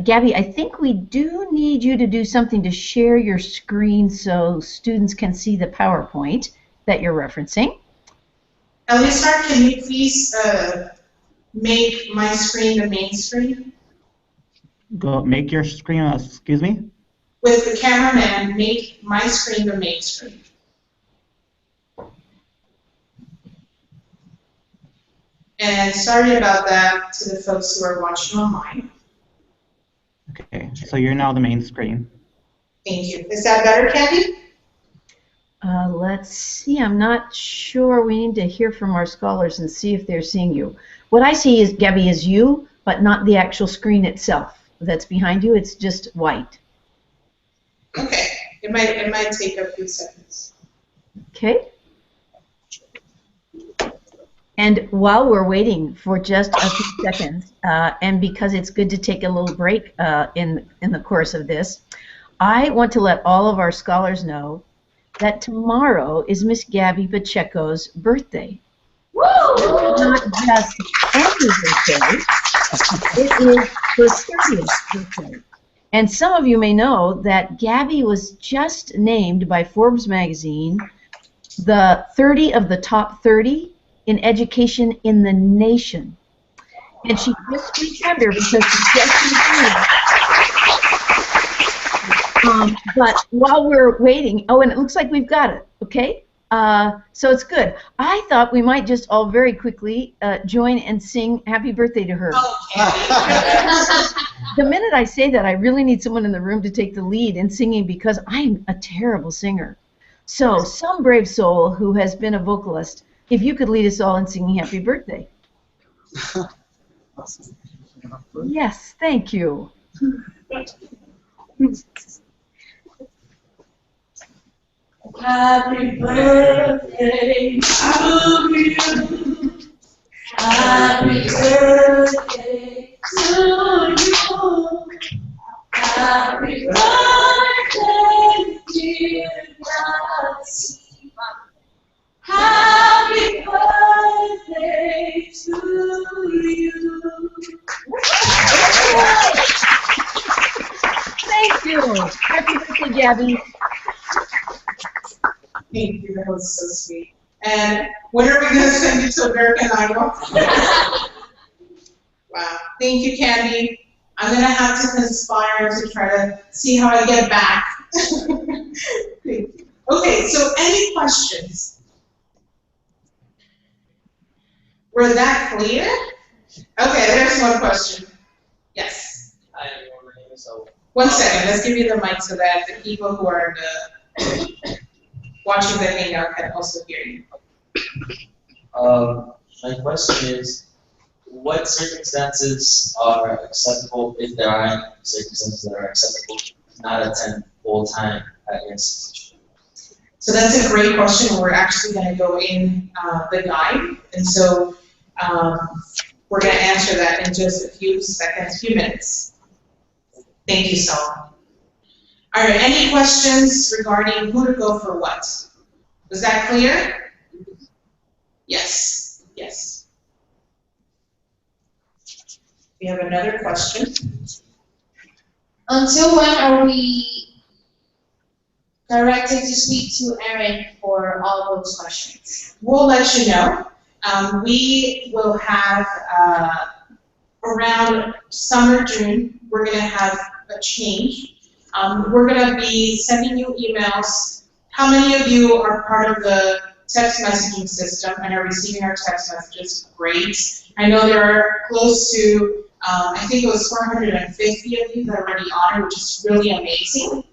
Gabby, I think we do need you to do something to share your screen so students can see the PowerPoint that you're referencing. Elisar, can you please make my screen the main screen? Go make your screen, excuse me? With the cameraman, make my screen the main screen. And sorry about that to the folks who are watching online. Okay, so you're now the main screen. Thank you. Is that better, Candy? Let's see, I'm not sure. We need to hear from our scholars and see if they're seeing you. What I see is, Gabby, is you, but not the actual screen itself that's behind you. It's just white. Okay, it might take a few seconds. Okay. And while we're waiting for just a few seconds, and because it's good to take a little break in the course of this, I want to let all of our scholars know that tomorrow is Miss Gabby Pacheco's birthday. Woo! Not just any birthday, it is her 30th birthday. And some of you may know that Gabby was just named by Forbes magazine the 30 of the top 30 in education in the nation. And she just reached under because she just but while we're waiting, oh, and it looks like we've got it, okay? So it's good. I thought we might just all very quickly join and sing happy birthday to her. The minute I say that, I really need someone in the room to take the lead in singing because I'm a terrible singer. So some brave soul who has been a vocalist, if you could lead us all in singing happy birthday. Awesome. Yes, thank you. Happy birthday to you. Happy birthday to you. Happy birthday, dear Nancy. Happy birthday to you. Thank you. Happy birthday, Gabby. Thank you, that was so sweet. And when are we going to send you to American Idol? Wow, thank you, Candy. I'm going to have to conspire to try to see how I get back. Thank you. Okay, so any questions? Were that clear? Okay, there's one question. Yes. Hi everyone, my name is Owen. 1 second, let's give you the mic so that the people who are watching the hangout can also hear you. My question is, what circumstances are acceptable, if there are any circumstances that are acceptable, to not attend full-time at your institution? So that's a great question. We're actually going to go in the guide, and so we're going to answer that in just a few seconds, few minutes. Thank you so much. All right, any questions regarding who to go for what? Was that clear? Yes, yes. We have another question. Until when are we directed to speak to Erin for all those questions? We'll let you know. We will have around summer, June, we're going to have a change. We're going to be sending you emails. How many of you are part of the text messaging system and are receiving our text messages? Great. I know there are close to, I think it was 450 of you that are already on it, which is really amazing.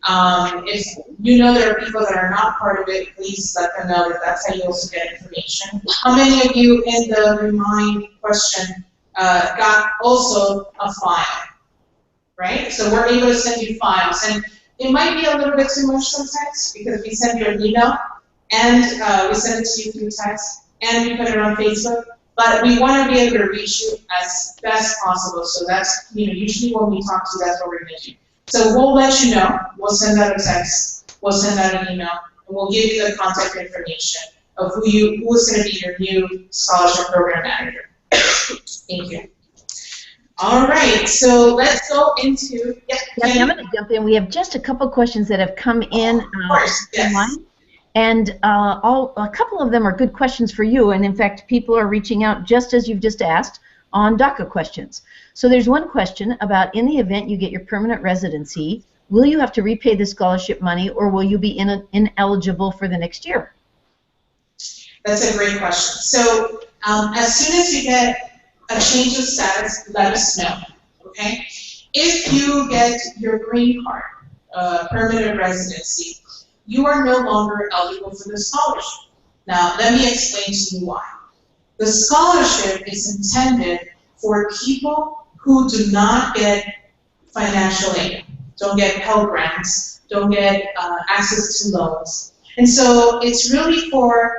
If you know there are people that are not part of it, please let them know that that's how you also get information. How many of you in the remind question got also a file, right? So we're able to send you files, and it might be a little bit too much sometimes because we send you an email and we send it to you through text and we put it on Facebook, but we want to be able to reach you as best possible. So that's, usually when we talk to you, that's what we're going to do. So we'll let you know. We'll send out a text. We'll send out an email, and we'll give you the contact information of who's going to be your new scholarship program manager. Thank you. All right, so let's go into. Yeah, Gabby, I'm going to jump in. We have just a couple questions that have come in online, and a couple of them are good questions for you. And in fact, people are reaching out just as you've just asked on DACA questions. So there's one question about, in the event you get your permanent residency, will you have to repay the scholarship money, or will you be ineligible for the next year? That's a great question. So as soon as you get a change of status, let us know, okay? If you get your green card, permanent residency, you are no longer eligible for the scholarship. Now, let me explain to you why. The scholarship is intended for people who do not get financial aid, don't get Pell Grants, don't get access to loans. And so it's really for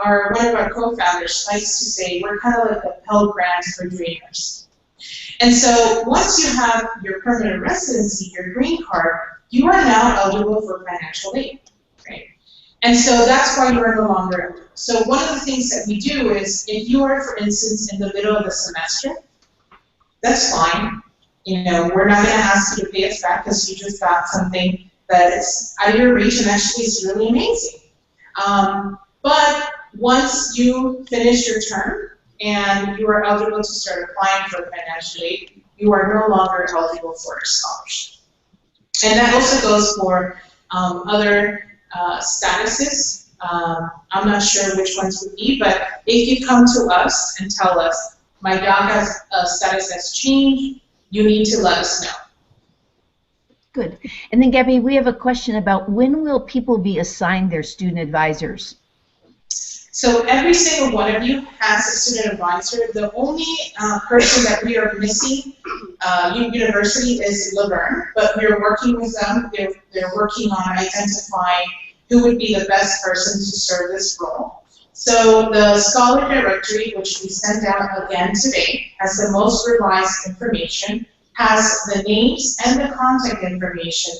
one of our co-founders likes to say, we're kind of like the Pell Grants for dreamers. And so once you have your permanent residency, your green card, you are now eligible for financial aid, right? And so that's why you are no longer eligible. So one of the things that we do is, if you are, for instance, in the middle of the semester, that's fine. We're not going to ask you to pay us back because you just got something that is out of your reach, and actually is really amazing. But once you finish your term and you are eligible to start applying for financial aid, you are no longer eligible for a scholarship. And that also goes for other statuses. I'm not sure which ones would be, but if you come to us and tell us, my DACA status has changed, you need to let us know. Good. And then, Gabby, we have a question about when will people be assigned their student advisors? So every single one of you has a student advisor. The only person that we are missing, university, is Laverne, but we're working with them. They're working on identifying who would be the best person to serve this role. So the scholar directory, which we sent out again today, has the most revised information, has the names and the contact information,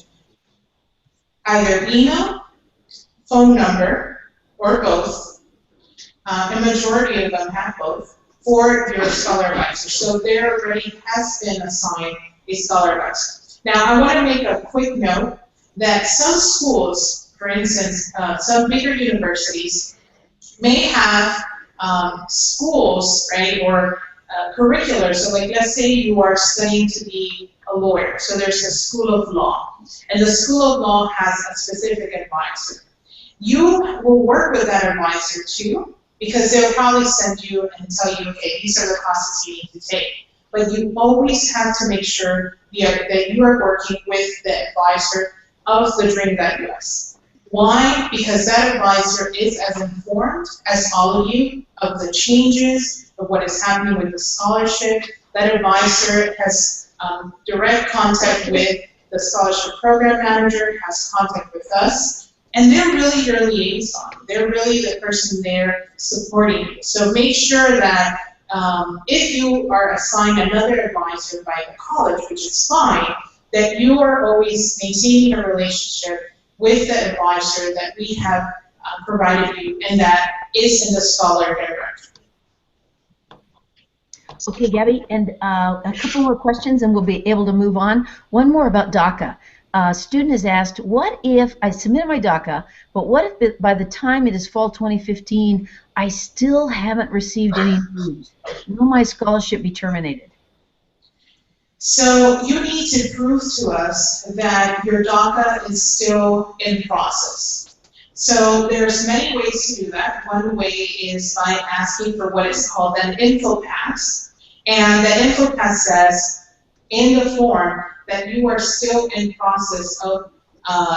either email, phone number, or both. A majority of them have both, for your scholar advisor. So there already has been assigned a scholar advisor. Now, I want to make a quick note that some schools, for instance, some bigger universities, may have schools, right, or curriculars. So like, let's say you are studying to be a lawyer. So there's a school of law, and the school of law has a specific advisor. You will work with that advisor too, because they'll probably send you and tell you, okay, these are the classes you need to take. But you always have to make sure that you are working with the advisor of TheDream.Us. Why? Because that advisor is as informed as all of you of the changes, of what is happening with the scholarship. That advisor has direct contact with the scholarship program manager, has contact with us. And they're really your liaison. They're really the person there supporting you. So make sure that if you are assigned another advisor by the college, which is fine, that you are always maintaining a relationship with the advisor that we have provided you, and that is in the scholar directory. Okay, Gabby, and a couple more questions and we'll be able to move on. One more about DACA. A student has asked, what if I submitted my DACA, but what if by the time it is fall 2015, I still haven't received any news? Will my scholarship be terminated? So you need to prove to us that your DACA is still in process. So there's many ways to do that. One way is by asking for what is called an info pass. And that info pass says in the form that you are still in process of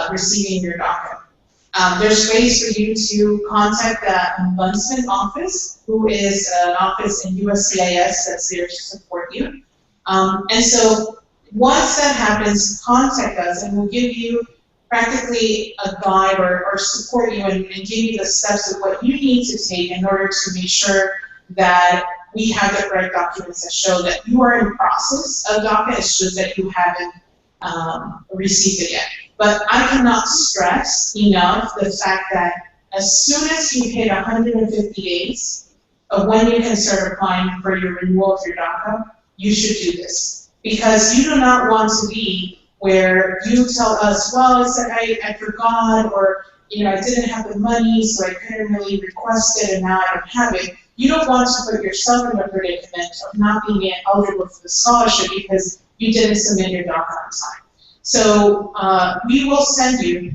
receiving your DACA. There's ways for you to contact the ombudsman office, who is an office in USCIS that's there to support you. And so once that happens, contact us and we'll give you practically a guide or support you and give you the steps of what you need to take in order to make sure that we have the correct documents that show that you are in process of DACA. It's just that you haven't received it yet. But I cannot stress enough the fact that as soon as you hit 150 days of when you can start applying for your renewal of your DACA, you should do this. Because you do not want to be where you tell us, well, it's that I forgot, or I didn't have the money, so I couldn't really request it, and now I don't have it. You don't want to put yourself in a predicament of not being eligible for the scholarship because you didn't submit your DACA on time. So we will send you,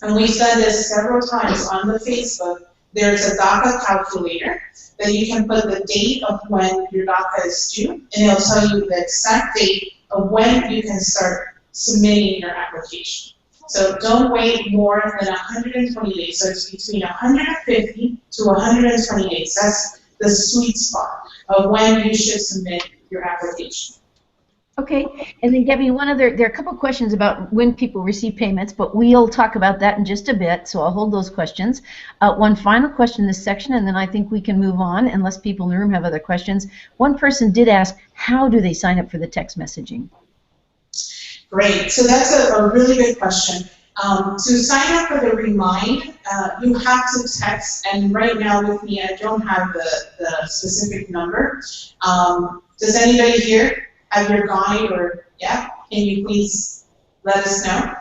and we've done this several times on the Facebook, there's a DACA calculator that you can put the date of when your DACA is due, and it'll tell you the exact date of when you can start submitting your application. So don't wait more than 120 days. So it's between 150 to 120 days. That's the sweet spot of when you should submit your application. Okay, and then Debbie, there are a couple of questions about when people receive payments, but we'll talk about that in just a bit, so I'll hold those questions. One final question in this section, and then I think we can move on unless people in the room have other questions. One person did ask, how do they sign up for the text messaging? Great, so that's a really good question. To sign up for the Remind, you have to text, and right now with me, I don't have the specific number. Does anybody here have your guide, or yeah? Can you please let us know?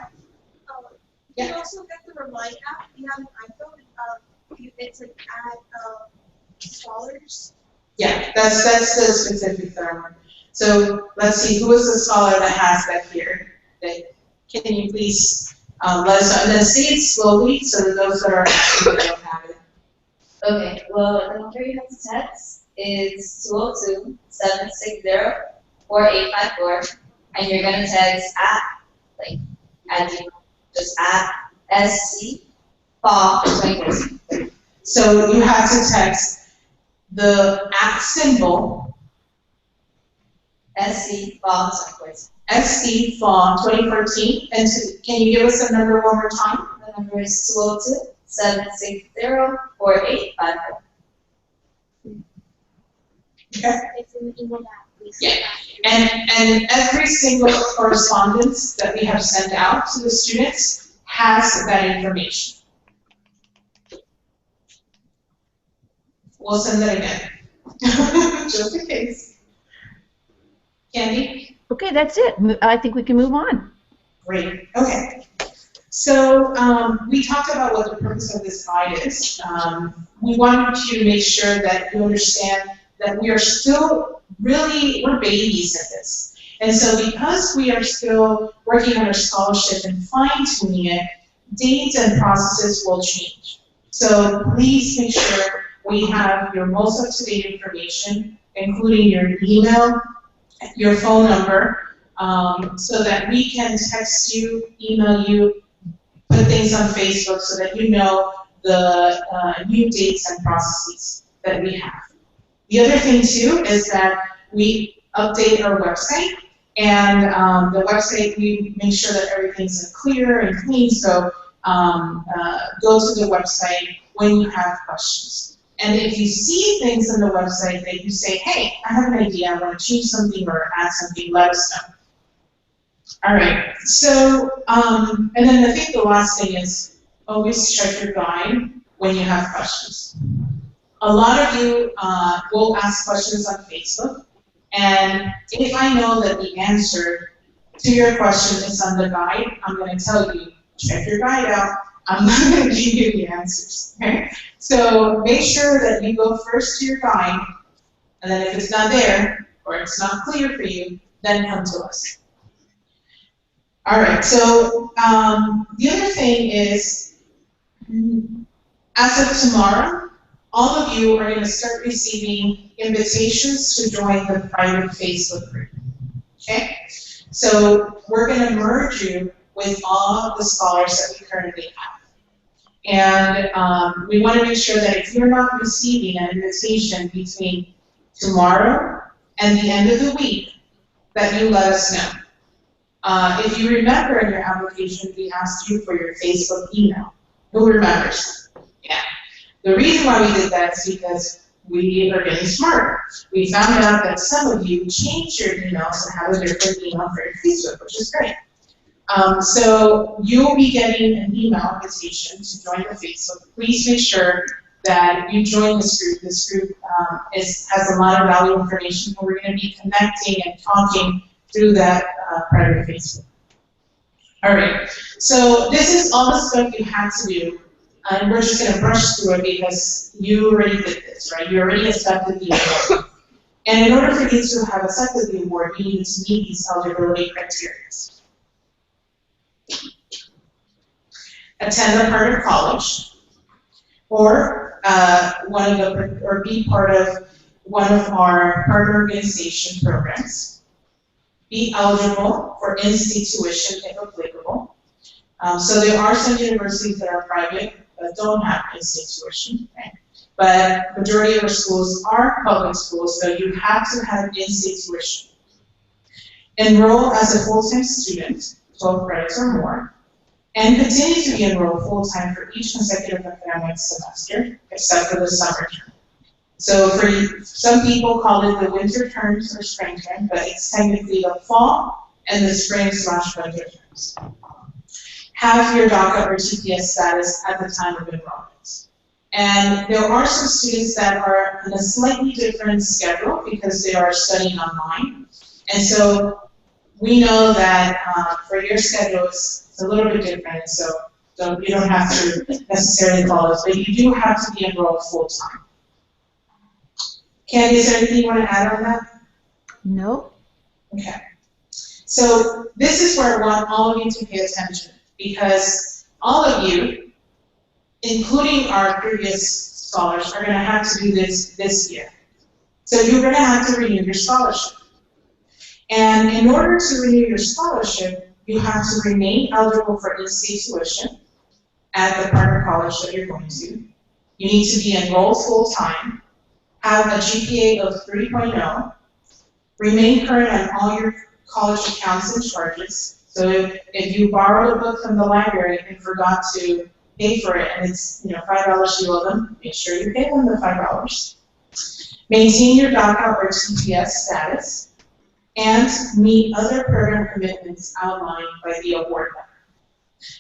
You can also get the Remind app. We have an iPhone. It's an ad scholars. Yeah, that's the specific term. So let's see, who is the scholar that has that here? Can you please let us know, and then say it slowly so that those that are actually don't have Okay, well, the number you have to text is 202-760-4854, and you're gonna text just at SC Fall 2013. So you have to text the @ symbol, SC Fall 2013. SC Fall 2013, and can you give us the number one more time? The number is 202-760-4854. Okay. It's in the email that we Yeah. sent. And every single correspondence that we have sent out to the students has that information. We'll send that again, just in case. Candy? Okay, that's it. I think we can move on. Great, okay. So we talked about what the purpose of this guide is. We wanted to make sure that you understand that we are still we're babies in this. And so because we are still working on our scholarship and fine-tuning it, dates and processes will change. So please make sure we have your most up-to-date information, including your email, your phone number, so that we can text you, email you, put things on Facebook so that you know the new dates and processes that we have. The other thing too is that we update our website, and the website, we make sure that everything's clear and clean, so go to the website when you have questions. And if you see things on the website that you say, hey, I have an idea, I want to change something or add something, let us know. All right, so, and then I think the last thing is always check your guide when you have questions. A lot of you will ask questions on Facebook, and if I know that the answer to your question is on the guide, I'm going to tell you, check your guide out. I'm not going to give you the answers, okay? So make sure that you go first to your guide, and then if it's not there, or it's not clear for you, then come to us. All right, so the other thing is, as of tomorrow, all of you are going to start receiving invitations to join the private Facebook group, okay? So we're going to merge you with all the scholars that we currently have. And we want to make sure that if you're not receiving an invitation between tomorrow and the end of the week, that you let us know. If you remember in your application, we asked you for your Facebook email. Who remembers? Yeah. The reason why we did that is because we are getting smarter. We found out that some of you changed your emails and have a different email for your Facebook, which is great. So you'll be getting an email invitation to join the Facebook. Please make sure that you join this group. This group has a lot of valuable information, and we're going to be connecting and talking through that private Facebook. All right, so this is all the stuff you had to do, and we're just going to brush through it because you already did this, right? You already accepted the award. And in order for you to have accepted the award, you need to meet these eligibility criteria. Attend a partner college, or be part of one of our partner organization programs. Be eligible for in-state tuition if applicable. So there are some universities that are private that don't have in-state tuition, right? But majority of our schools are public schools, so you have to have in-state tuition. Enroll as a full-time student, 12 credits or more, and continue to be enrolled full-time for each consecutive academic semester, except for the summer term. So for some people call it the winter terms or spring term, but it's technically the fall and the spring/winter terms. Have your DACA or TPS status at the time of enrollment. And there are some students that are in a slightly different schedule because they are studying online. And so we know that for your schedules, it's a little bit different, so you don't have to necessarily follow us, but you do have to be enrolled full-time. Candy, is there anything you want to add on that? No. Okay. So this is where I want all of you to pay attention, because all of you, including our previous scholars are going to have to do this year. So you're going to have to renew your scholarship. And in order to renew your scholarship, you have to remain eligible for in-state tuition at the partner college that you're going to. You need to be enrolled full-time, have a GPA of 3.0, remain current on all your college accounts and charges. So if you borrowed a book from the library and forgot to pay for it, and it's $5 you owe them, make sure you pay them the $5. Maintain your DACA or TPS status, and meet other program commitments outlined by the award letter.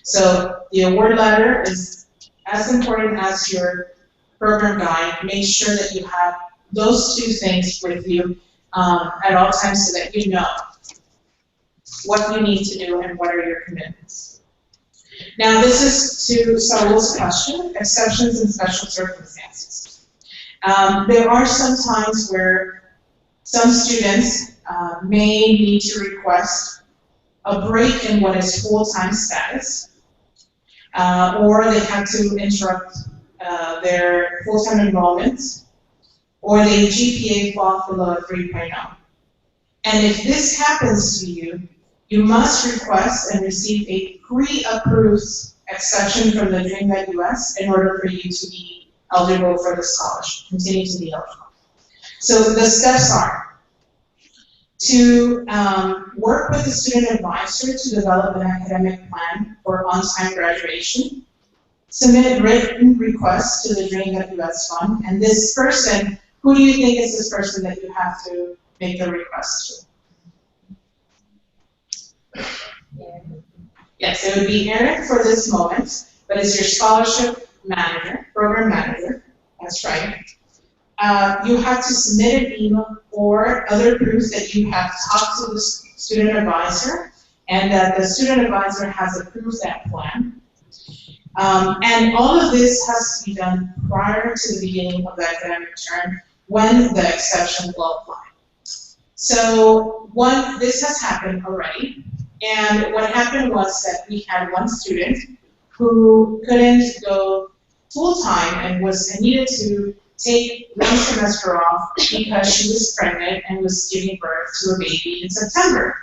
So the award letter is as important as your program guide. Make sure that you have those two things with you at all times so that you know what you need to do and what are your commitments. Now this is to Saul's question, exceptions and special circumstances. There are some times where some students may need to request a break in what is full-time status, or they have to interrupt their full-time enrollment, or their GPA falls below a 3.0. And if this happens to you, you must request and receive a pre-approved exception from the DreamUS in order for you to be eligible for the scholarship, continue to be eligible. So the steps are to work with the student advisor to develop an academic plan for on-time graduation, submit written requests to the DreamUS fund, and this person, who do you think is this person that you have to make the request to? Yes, it would be Eric for this moment, but it's your scholarship manager, program manager, that's right. You have to submit an email or other proofs that you have talked to the student advisor and that the student advisor has approved that plan. And all of this has to be done prior to the beginning of the academic term when the exception will apply. So this has happened already, and what happened was that we had one student who couldn't go full-time and needed to take one semester off because she was pregnant and was giving birth to a baby in September.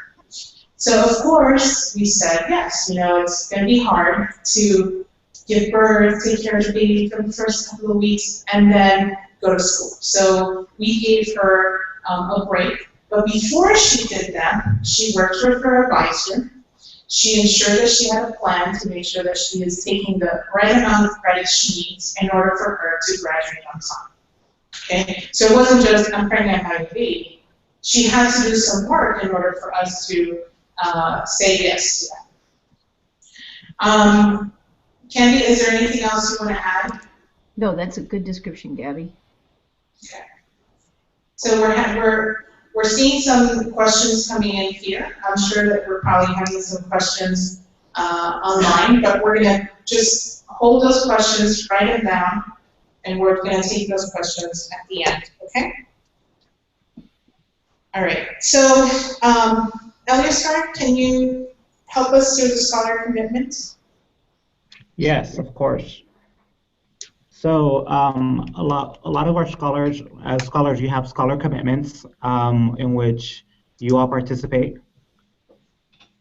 So of course we said, yes, it's going to be hard to give birth, take care of the baby for the first couple of weeks, and then go to school. So we gave her a break. But before she did that, she worked with her advisor. She ensured that she had a plan to make sure that she is taking the right amount of credits she needs in order for her to graduate on time. Okay? So it wasn't just, I'm pregnant, having a baby. She had to do some work in order for us to say yes to that. Candy, is there anything else you want to add? No, that's a good description, Gabby. Okay. So we're seeing some questions coming in here. I'm sure that we're probably having some questions online, but we're going to just hold those questions, write them down, and we're going to take those questions at the end, okay? All right, so Eliasar, can you help us through the scholar commitments? Yes, of course. So a lot of our scholars, as scholars, you have scholar commitments in which you all participate.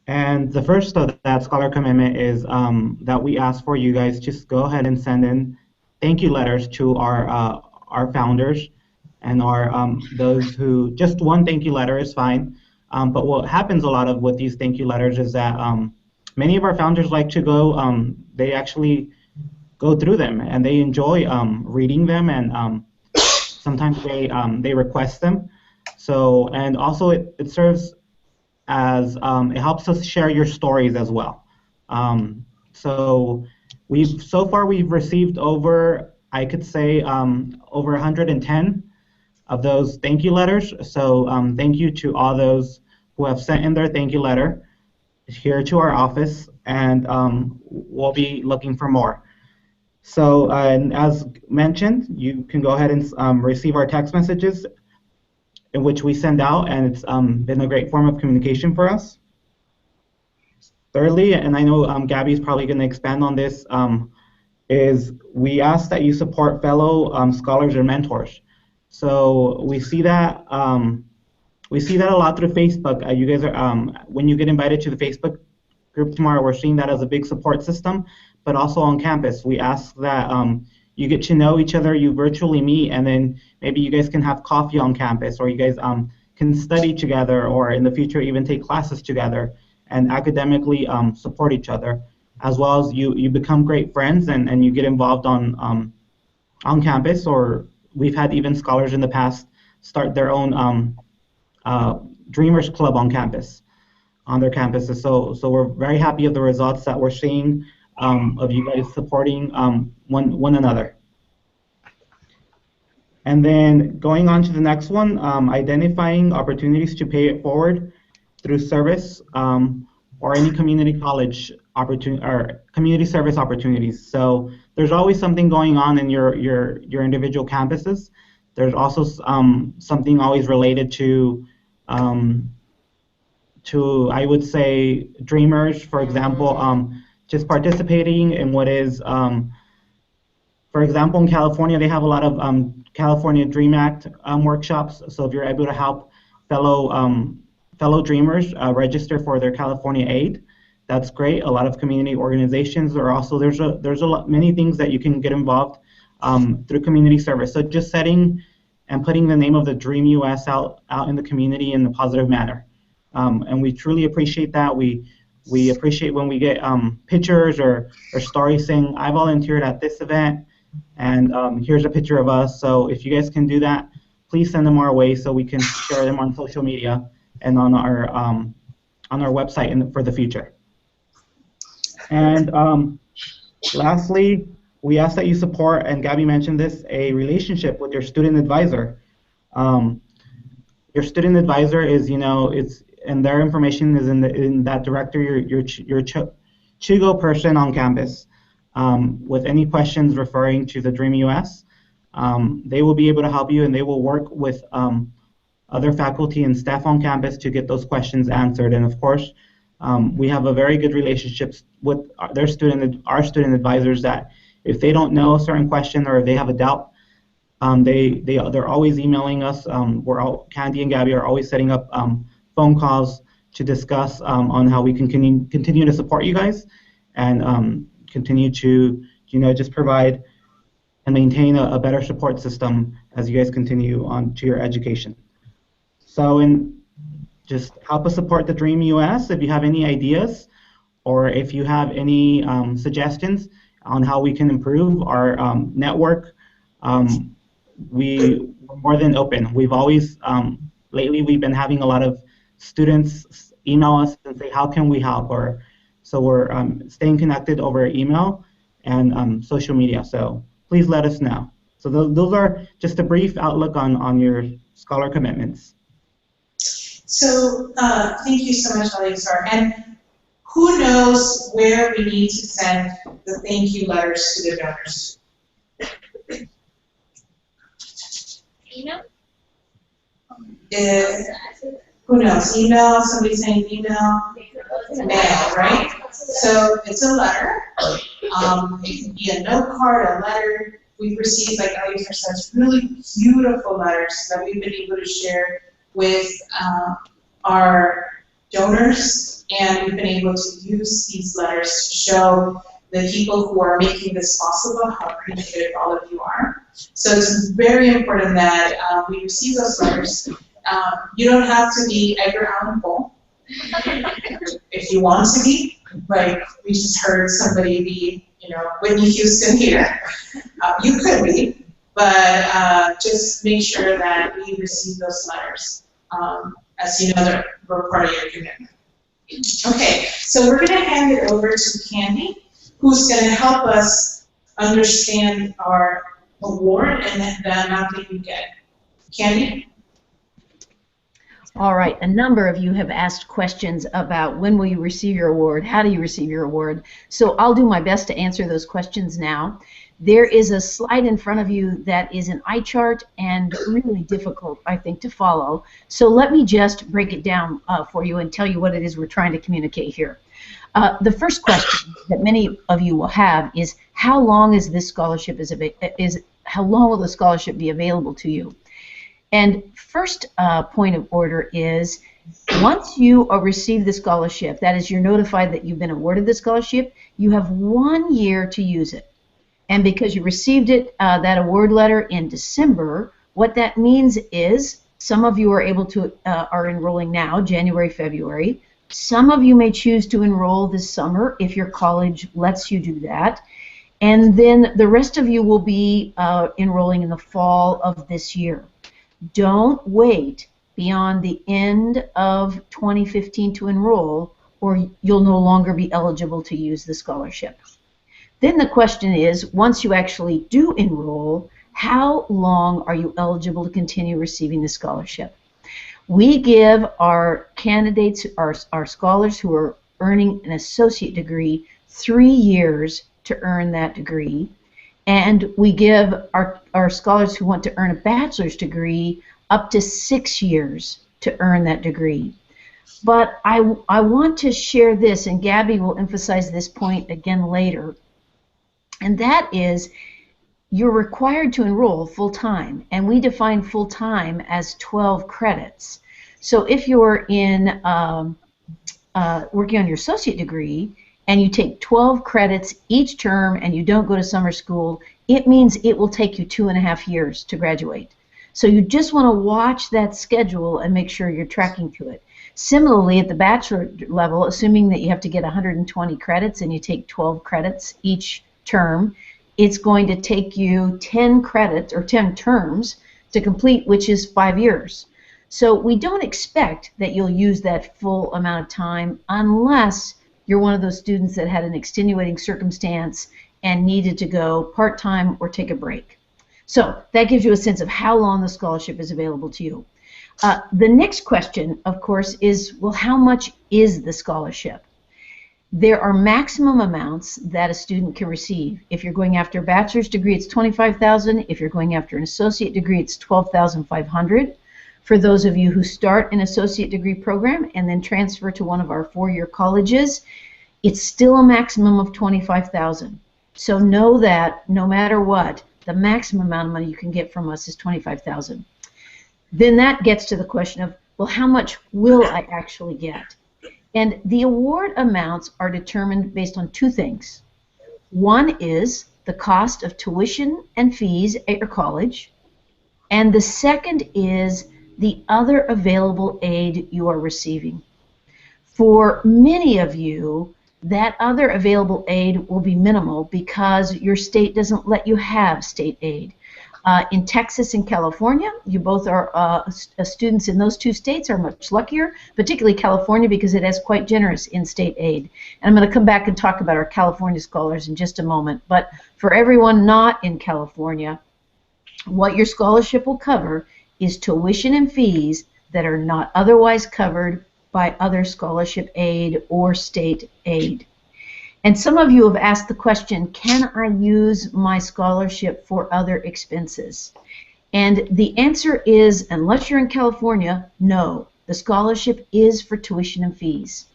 And the first of that scholar commitment is that we ask for you guys just go ahead and send in thank you letters to our founders and those who, just one thank you letter is fine. But what happens a lot of with these thank you letters is that many of our founders like to go, they actually go through them and they enjoy reading them, and sometimes they request them. So, and also it serves as, it helps us share your stories as well. So so far we've received over, I could say, over 110 of those thank you letters. So thank you to all those who have sent in their thank you letter here to our office, and we'll be looking for more. So and as mentioned, you can go ahead and receive our text messages in which we send out, and it's been a great form of communication for us. Thirdly, and I know Gabby's probably going to expand on this, is we ask that you support fellow scholars or mentors. So we see that a lot through Facebook. You guys are when you get invited to the Facebook group tomorrow, we're seeing that as a big support system. But also on campus, we ask that you get to know each other, you virtually meet, and then maybe you guys can have coffee on campus, or you guys can study together, or in the future even take classes together and academically support each other, as well as you become great friends and you get involved on campus. Or we've had even scholars in the past start their own Dreamers Club on campus, on their campuses. So we're very happy of the results that we're seeing of you guys supporting one another. And then going on to the next one, identifying opportunities to pay it forward through service or any community college opportunity or community service opportunities. So there's always something going on in your individual campuses. There's also something always related to I would say Dreamers, for example, just participating in what is, for example, in California, they have a lot of California Dream Act workshops. So if you're able to help fellow Dreamers register for their California aid, that's great. A lot of community organizations are also, there's a lot, many things that you can get involved through community service. So just setting and putting the name of the DreamUS out in the community in a positive manner. And we truly appreciate that. We appreciate when we get pictures or stories saying, I volunteered at this event, and here's a picture of us. So if you guys can do that, please send them our way so we can share them on social media and on our website for the future. And lastly, we ask that you support, and Gabby mentioned this, a relationship with your student advisor. Your student advisor is, and their information is in that directory, your Chigo person on campus. With any questions referring to the DreamUS, they will be able to help you, and they will work with other faculty and staff on campus to get those questions answered. And of course, we have a very good relationships with our student advisors, that if they don't know a certain question or if they have a doubt, they're always emailing us. Candy and Gabby are always setting up phone calls to discuss on how we can continue to support you guys and continue to just provide and maintain a better support system as you guys continue on to your education. So just help us support the DreamUS. If you have any ideas or if you have any suggestions on how we can improve our network, we're more than open. We've always, lately we've been having a lot of students email us and say, how can we help? So we're staying connected over email and social media. So please let us know. So those are just a brief outlook on your scholar commitments. So thank you so much, Alexar. And who knows where we need to send the thank you letters to the donors? Email? Who knows? Email, somebody saying email, mail, right? So it's a letter. It can be a note card, a letter. We've received, like Alexar says, really beautiful letters that we've been able to share with our donors, and we've been able to use these letters to show the people who are making this possible how appreciative all of you are. So it's very important that we receive those letters. You don't have to be Edgar Allan Poe if you want to be. Like we just heard somebody be, Whitney Houston here. You could be, but just make sure that we receive those letters. As you know, that we're part of your commitment. Okay, so we're going to hand it over to Candy, who's going to help us understand our award and the amount that you get. Candy? All right, a number of you have asked questions about when will you receive your award, how do you receive your award. So I'll do my best to answer those questions now. There is a slide in front of you that is an eye chart and really difficult, I think, to follow. So let me just break it down for you and tell you what it is we're trying to communicate here. The first question that many of you will have is, how long is this scholarship how long will the scholarship be available to you? And first point of order is, once you receive the scholarship, that is, you're notified that you've been awarded the scholarship, you have 1 year to use it. And because you received it, that award letter in December, what that means is some of you are able to are enrolling now, January, February. Some of you may choose to enroll this summer if your college lets you do that. And then the rest of you will be enrolling in the fall of this year. Don't wait beyond the end of 2015 to enroll, or you'll no longer be eligible to use the scholarship. Then the question is, once you actually do enroll, how long are you eligible to continue receiving the scholarship? We give our candidates, our scholars who are earning an associate degree, 3 years to earn that degree. And we give our scholars who want to earn a bachelor's degree up to 6 years to earn that degree. But I want to share this, and Gabby will emphasize this point again later, and that is, you're required to enroll full-time, and we define full-time as 12 credits. So if you're in working on your associate degree and you take 12 credits each term and you don't go to summer school, it means it will take you 2.5 years to graduate. So you just want to watch that schedule and make sure you're tracking to it. Similarly, at the bachelor level, assuming that you have to get 120 credits and you take 12 credits each term, it's going to take you 10 credits or 10 terms to complete, which is 5 years. So we don't expect that you'll use that full amount of time unless you're one of those students that had an extenuating circumstance and needed to go part-time or take a break. So that gives you a sense of how long the scholarship is available to you. The next question, of course, is, well, how much is the scholarship? There are maximum amounts that a student can receive. If you're going after a bachelor's degree, it's $25,000. If you're going after an associate degree, it's $12,500. For those of you who start an associate degree program and then transfer to one of our 4-year colleges, it's still a maximum of $25,000. So know that no matter what, the maximum amount of money you can get from us is $25,000. Then that gets to the question of, well, how much will I actually get? And the award amounts are determined based on 2 things. One is the cost of tuition and fees at your college, and the second is the other available aid you are receiving. For many of you, that other available aid will be minimal because your state doesn't let you have state aid. In Texas and California, you both are students in those 2 states are much luckier, particularly California because it has quite generous in-state aid. And I'm going to come back and talk about our California scholars in just a moment. But for everyone not in California, what your scholarship will cover is tuition and fees that are not otherwise covered by other scholarship aid or state aid. And some of you have asked the question, can I use my scholarship for other expenses? And the answer is, unless you're in California, no. The scholarship is for tuition and fees.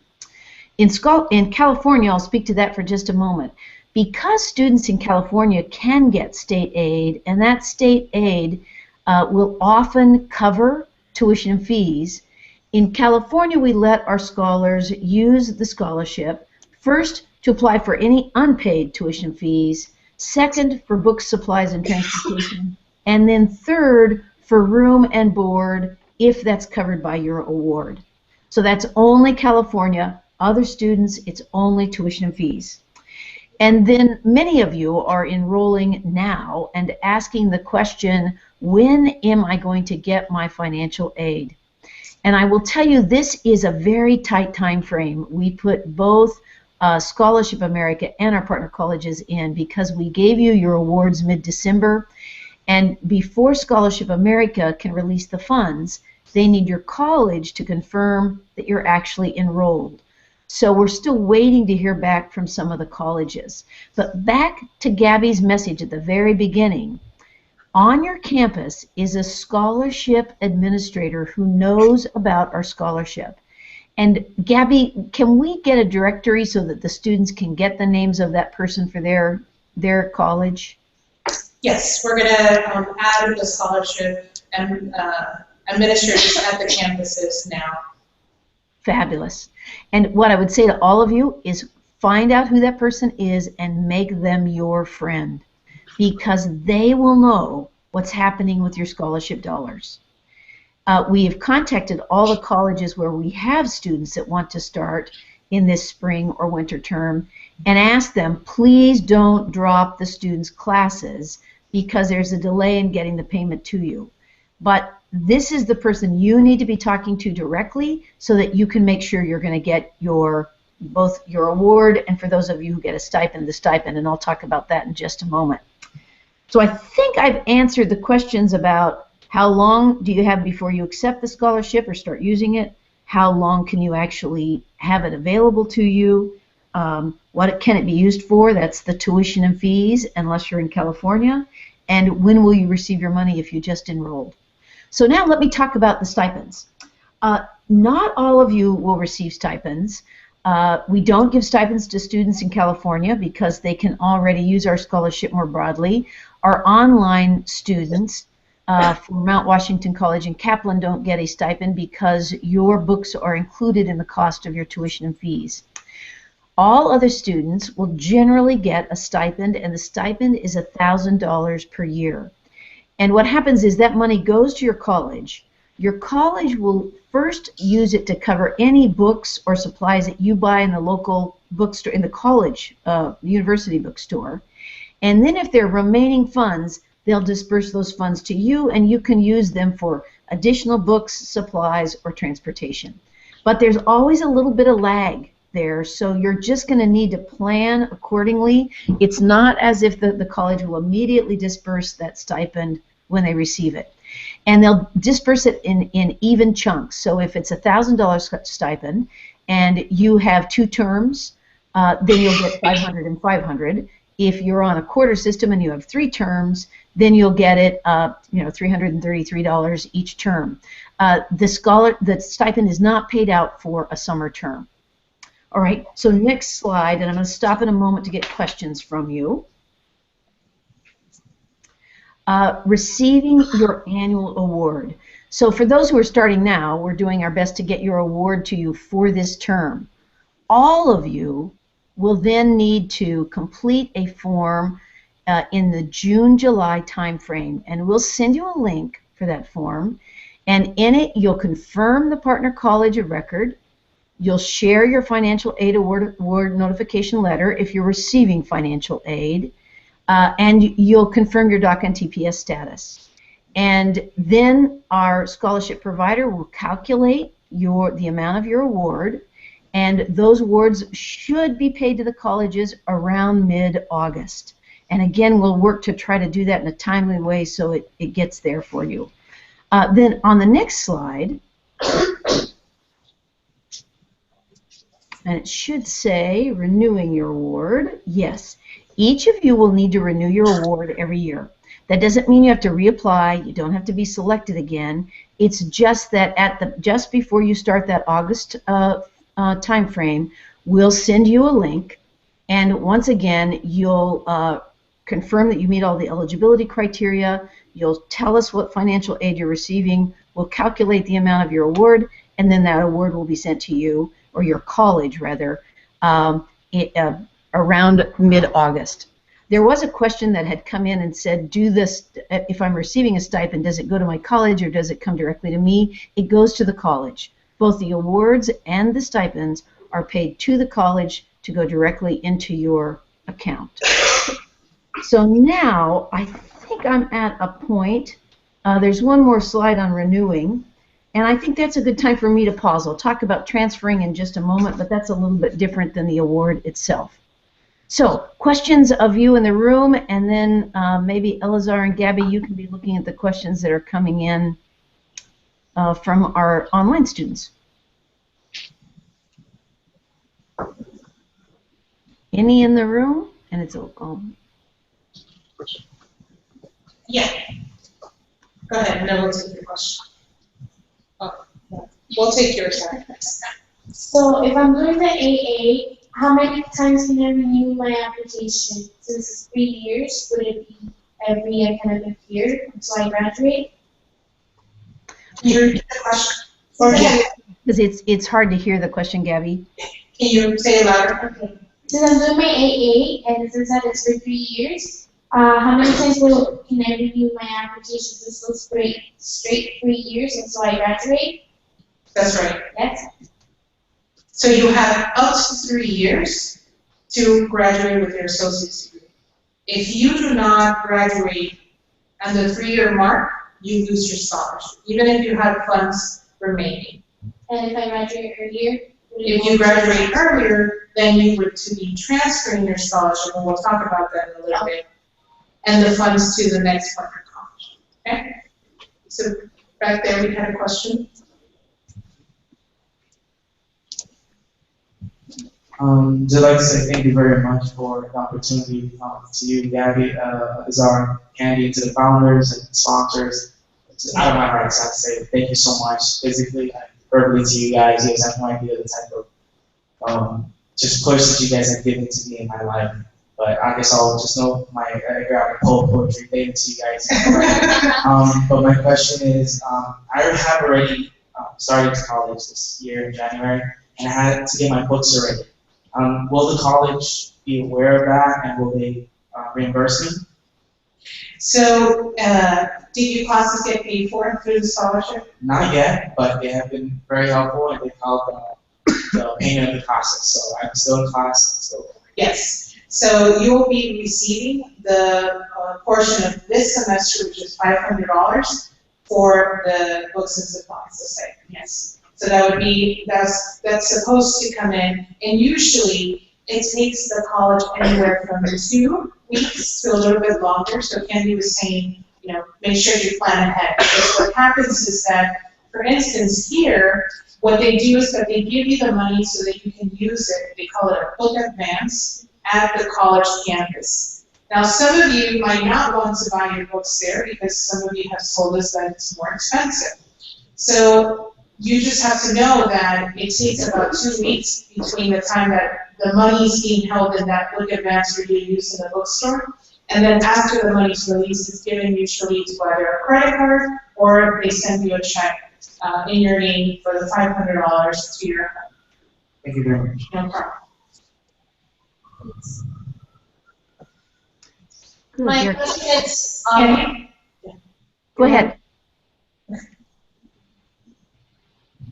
In California, I'll speak to that for just a moment. Because students in California can get state aid, and that state aid will often cover tuition and fees, in California we let our scholars use the scholarship, first, to apply for any unpaid tuition fees, second, for books, supplies, and transportation, and then third, for room and board if that's covered by your award. So that's only California. Other students, it's only tuition and fees. And then many of you are enrolling now and asking the question, when am I going to get my financial aid? And I will tell you, this is a very tight time frame. We put both Scholarship America and our partner colleges in because we gave you your awards mid-December, and before Scholarship America can release the funds, they need your college to confirm that you're actually enrolled. So we're still waiting to hear back from some of the colleges. But back to Gabby's message at the very beginning, on your campus is a scholarship administrator who knows about our scholarship. And Gabby, can we get a directory so that the students can get the names of that person for their college? Yes, we're going to add the scholarship and administrators at the campuses now. Fabulous. And what I would say to all of you is find out who that person is and make them your friend, because they will know what's happening with your scholarship dollars. We have contacted all the colleges where we have students that want to start in this spring or winter term and asked them, please don't drop the students' classes because there's a delay in getting the payment to you. But this is the person you need to be talking to directly so that you can make sure you're going to get both your award, and for those of you who get a stipend, the stipend, and I'll talk about that in just a moment. So I think I've answered the questions about how long do you have before you accept the scholarship or start using it, how long can you actually have it available to you, what can it be used for, that's the tuition and fees unless you're in California, and when will you receive your money if you just enrolled. So now let me talk about the stipends. Not all of you will receive stipends. We don't give stipends to students in California because they can already use our scholarship more broadly. Our online students from Mount Washington College and Kaplan don't get a stipend because your books are included in the cost of your tuition and fees. All other students will generally get a stipend, and the stipend is $1,000 per year. And what happens is that money goes to your college. Your college will first use it to cover any books or supplies that you buy in the local bookstore, in the college, university bookstore. And then if there are remaining funds, they'll disperse those funds to you, and you can use them for additional books, supplies, or transportation. But there's always a little bit of lag there, so you're just going to need to plan accordingly. It's not as if the college will immediately disperse that stipend when they receive it. And they'll disperse it in even chunks. So if it's $1,000 stipend and you have 2 terms, then you'll get $500 and $500. If you're on a quarter system and you have 3 terms, then you'll get it, $333 each term. The stipend is not paid out for a summer term. All right, so next slide, and I'm going to stop in a moment to get questions from you. Receiving your annual award. So for those who are starting now, we're doing our best to get your award to you for this term. All of you will then need to complete a form in the June-July timeframe, and we'll send you a link for that form, and in it you'll confirm the partner college of record. You'll share your financial aid award notification letter if you're receiving financial aid, and you'll confirm your DACA and TPS status. And then our scholarship provider will calculate the amount of your award, and those awards should be paid to the colleges around mid-August. And again, we'll work to try to do that in a timely way so it gets there for you. Then on the next slide, and it should say renewing your award. Yes, each of you will need to renew your award every year. That doesn't mean you have to reapply. You don't have to be selected again. It's just that just before you start that August time frame, we'll send you a link, and once again you'll confirm that you meet all the eligibility criteria. You'll tell us what financial aid you're receiving. We'll calculate the amount of your award, and then that award will be sent to you, or your college rather, around mid-August. There was a question that had come in and said, if I'm receiving a stipend, does it go to my college or does it come directly to me? It goes to the college. Both the awards and the stipends are paid to the college to go directly into your account. So now I think I'm at a point, there's one more slide on renewing, and I think that's a good time for me to pause. I'll talk about transferring in just a moment, but that's a little bit different than the award itself. So, questions of you in the room, and then maybe Elazar and Gabby, you can be looking at the questions that are coming in from our online students. Any in the room? And it's Yeah. Go ahead, and then we'll take your question. Oh, we'll take yours next. So if I'm doing the AA, how many times can I renew my application? Since it's 3 years, would it be every academic year until I graduate? Can you repeat the question? Or Yeah. Because it's hard to hear the question, Gabby. can you say it louder? Okay. Since I'm doing my AA, and since that is for 3 years, how many times can I renew my application? Since those straight 3 years until I graduate? That's right. Yes. So you have up to 3 years to graduate with your associate's degree. If you do not graduate at the 3-year mark, you lose your scholarship, even if you have funds remaining. And if I graduate earlier? If you graduate earlier, then you would to be transferring your scholarship, and we'll talk about that in a little bit, and the funds to the next partner college. Okay? So back there, we had a question. Just like to say thank you very much for the opportunity to you, Gabby, as our candidate, to the founders and sponsors. Out of my heart, I have to say thank you so much, physically and verbally to you guys. You guys have no idea the type of just push that you guys have given to me in my life. But I guess I'll just know my poetry later to you guys. But my question is, I have already started college this year in January, and I had to get my books already. Will the college be aware of that, and will they reimburse me? So, did your classes get paid for through the scholarship? Not yet, but they have been very helpful, and they've helped the payment of the classes. So I'm still in class. Yes. So you will be receiving the portion of this semester, which is $500 for the books and supplies. To say yes. So that would be that's supposed to come in, and usually it takes the college anywhere from 2 weeks to a little bit longer. So Candy was saying, make sure you plan ahead. Because what happens is that, for instance, here, what they do is that they give you the money so that you can use it. They call it a book advance at the college campus. Now, some of you might not want to buy your books there because some of you have told us that it's more expensive. So you just have to know that it takes about 2 weeks between the time that the money is being held in that book advance for you to use in the bookstore, and then after the money's released, it's given usually to either a credit card or they send you a check in your name for the $500 to your account. Thank you very much. No problem. Good. My question is, Go ahead.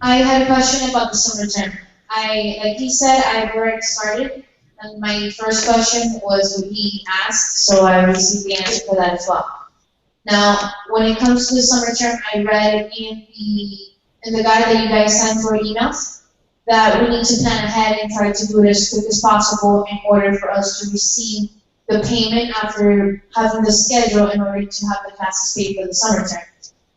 I had a question about the summer term. Like he said, I've already started, and my first question was would he ask, so I received the answer for that as well. Now, when it comes to the summer term, I read in the guide that you guys sent for emails that we need to plan ahead and try to do it as quick as possible in order for us to receive the payment after having the schedule in order to have the classes paid for the summer term.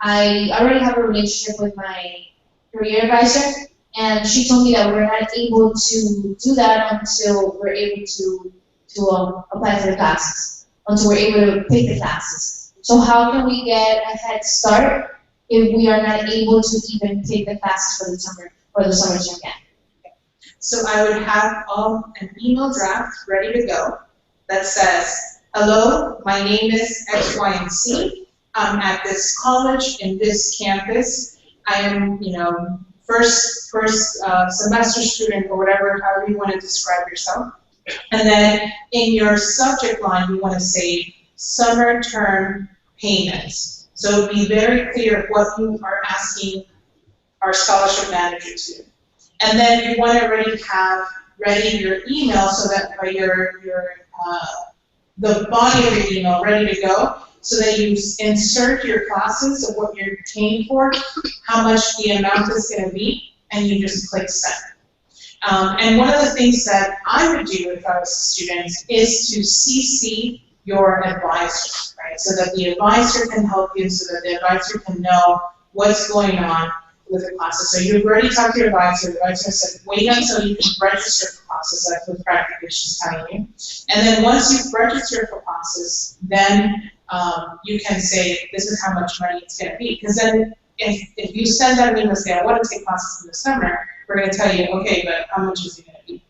I already have a relationship with my career advisor, and she told me that we're not able to do that until we're able to apply for the classes, until we're able to pick the classes. So how can we get a head start if we are not able to even pick the classes for the summer term yet? So I would have an email draft ready to go that says, hello, my name is X, Y, and Z. I'm at this college in this campus. I am, first semester student or whatever, however you want to describe yourself. And then in your subject line, you want to say summer term payments. So be very clear what you are asking our scholarship manager to. And then you want to already have ready your email so that the body of your email ready to go, so that you insert your classes of what you're paying for, how much the amount is going to be, and you just click send. And one of the things that I would do if I was a student is to CC your advisor, right? So that the advisor can help you, so that the advisor can know what's going on with the classes. So you've already talked to your advisor. The advisor said, wait until you can register for classes. That's what practically she's telling you. And then once you've registered for classes, then you can say, this is how much money it's going to be. Because then if you send that email and say, I want to take classes in the summer, we're going to tell you, okay, but how much is it going to be?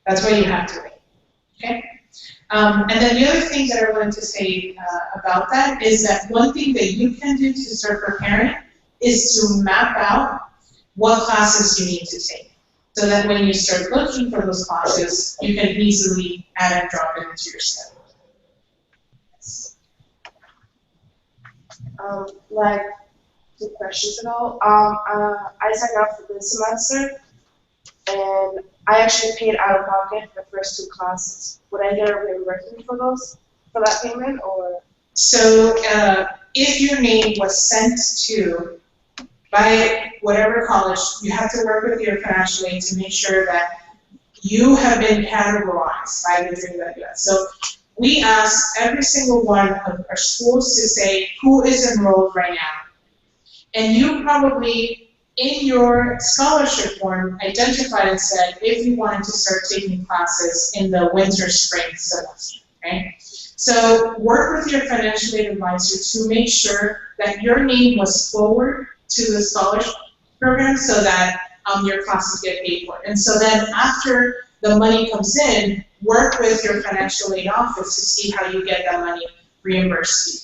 That's why you have to wait. Okay? And then the other thing that I wanted to say about that is that one thing that you can do to start preparing is to map out what classes you need to take. So that when you start looking for those classes, you can easily add and drop it into your schedule. Like 2 questions ago, I signed up for this semester, and I actually paid out of pocket the first 2 classes. Would I get a reimbursement for that payment, or? So if your name was sent to by whatever college, you have to work with your financial aid to make sure that you have been categorized by TheDream.Us. So we ask every single one of our schools to say who is enrolled right now. And you probably, in your scholarship form, identified and said if you wanted to start taking classes in the winter, spring semester, okay? So work with your financial aid advisor to make sure that your name was forwarded to the scholarship program so that your classes get paid for. And so then after the money comes in, work with your financial aid office to see how you get that money reimbursed to you.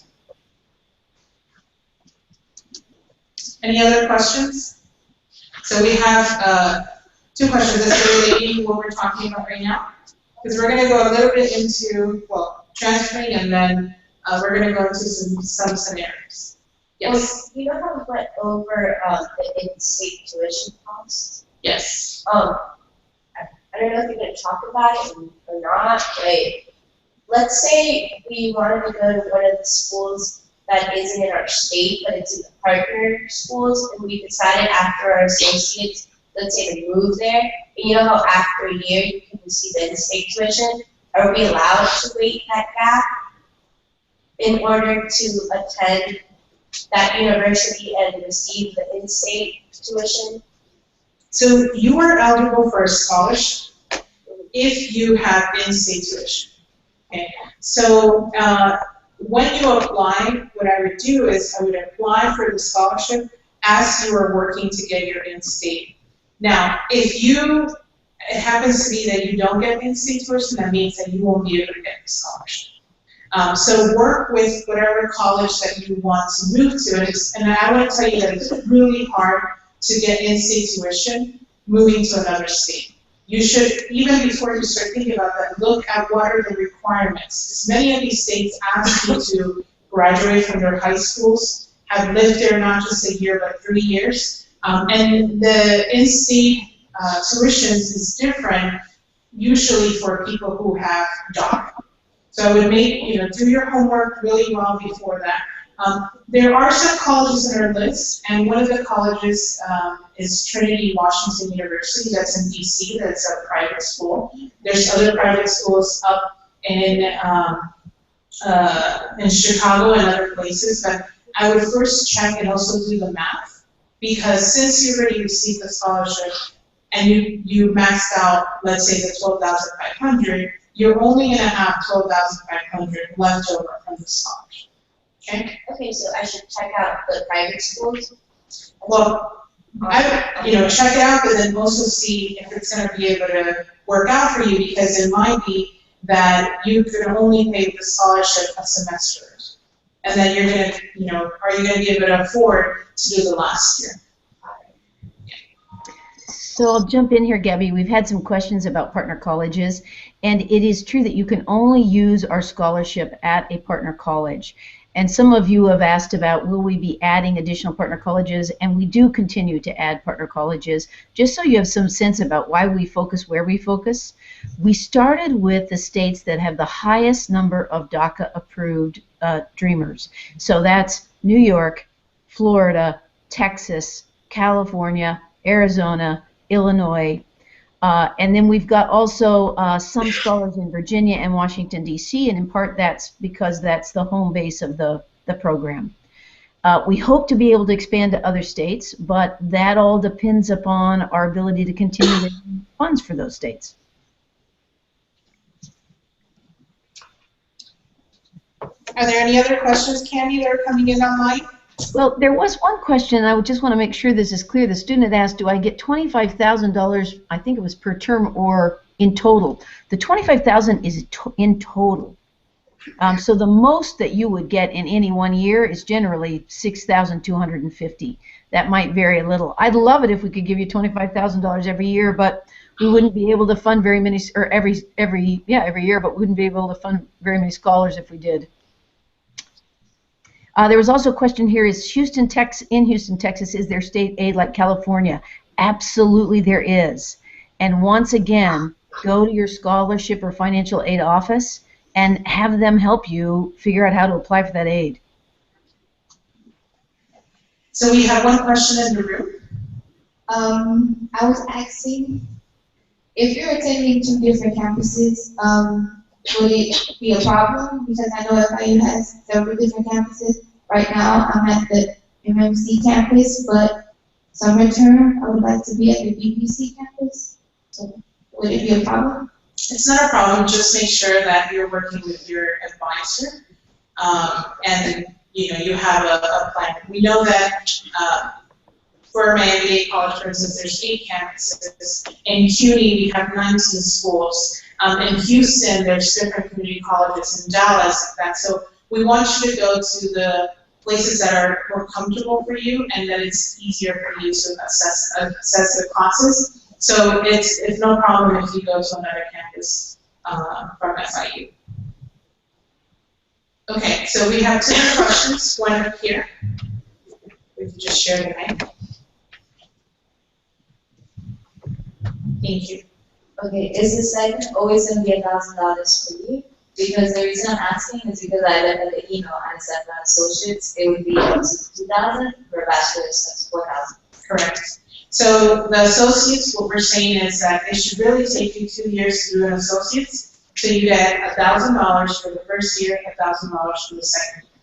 Any other questions? So we have 2 questions that's relating to what we're talking about right now. Because we're going to go a little bit into, well, transferring, and then we're going to go into some scenarios. Yes? You know how we went over the in-state tuition costs? Yes. I don't know if you're going to talk about it or not, but let's say we wanted to go to one of the schools that isn't in our state, but it's in the partner schools, and we decided after our associates, let's say they move there, and you know how after a year you can receive the in-state tuition? Are we allowed to wait that gap in order to attend that university and receive the in-state tuition? So you are eligible for a scholarship if you have in-state tuition. Okay. So when you apply, what I would do is I would apply for the scholarship as you are working to get your in-state. Now, if it happens to be that you don't get in-state tuition, that means that you won't be able to get the scholarship. So work with whatever college that you want to move to, and I want to tell you that it's really hard to get in-state tuition moving to another state. You should, even before you start thinking about that, look at what are the requirements. Because many of these states ask you to graduate from their high schools, have lived there not just a year but 3 years, and the in-state tuitions is different usually for people who have DACA. So I would do your homework really well before that. There are some colleges in our list, and one of the colleges is Trinity Washington University, that's in DC, that's a private school. There's other private schools up in Chicago and other places, but I would first check and also do the math, because since you already received the scholarship and you maxed out, let's say, the $12,500, you're only going to have $12,500 left over from the scholarship. Okay? Okay, so I should check out the private schools? Well, I would, check it out, but then also see if it's going to be able to work out for you, because it might be that you could only pay the scholarship a semester. And then you're going to, are you going to be able to afford to do the last year? So I'll jump in here, Gabby. We've had some questions about partner colleges, and it is true that you can only use our scholarship at a partner college. And some of you have asked about, will we be adding additional partner colleges? And we do continue to add partner colleges, just so you have some sense about why we focus where we focus. We started with the states that have the highest number of DACA-approved Dreamers. So that's New York, Florida, Texas, California, Arizona, Illinois, and then we've got also some scholars in Virginia and Washington, D.C., and in part that's because that's the home base of the program. We hope to be able to expand to other states, but that all depends upon our ability to continue raising funds for those states. Are there any other questions, Candy, that are coming in online? Well, there was one question. I would just want to make sure this is clear. The student had asked, do I get $25,000, I think it was per term or in total? The $25,000 is in total. So the most that you would get in any one year is generally $6,250. That might vary a little. I'd love it if we could give you $25,000 every year, but we wouldn't be able to fund very many, or every year, but we wouldn't be able to fund very many scholars if we did. There was also a question here: is Houston, Texas, is there state aid like California? Absolutely, there is. And once again, go to your scholarship or financial aid office and have them help you figure out how to apply for that aid. So we have one question in the room. I was asking, if you're attending 2 different campuses, would it be a problem? Because I know FIU has several different campuses. Right now, I'm at the MMC campus, but summer term, I would like to be at the BBC campus. So, would it be a problem? It's not a problem. Just make sure that you're working with your advisor, and you have a plan. We know that for Miami-Dade College, for instance, there's 8 campuses. In CUNY, we have 19 schools. In Houston, there's different community colleges. In Dallas, like that. So we want you to go to the places that are more comfortable for you and that it's easier for you to assess the classes. So it's no problem if you go to another campus from FIU. Okay, so we have 2 more questions. One up here. We can just share the mic. Thank you. Okay, is the stipend always going to be $1,000 for you? Because the reason I'm asking is because I looked at the email and it said for associates it would be up to $2,000, for bachelor's $4,000. Correct. So the associates, what we're saying is that it should really take you 2 years to do an associate's. So you get $1,000 for the first year, $1,000 for the second year.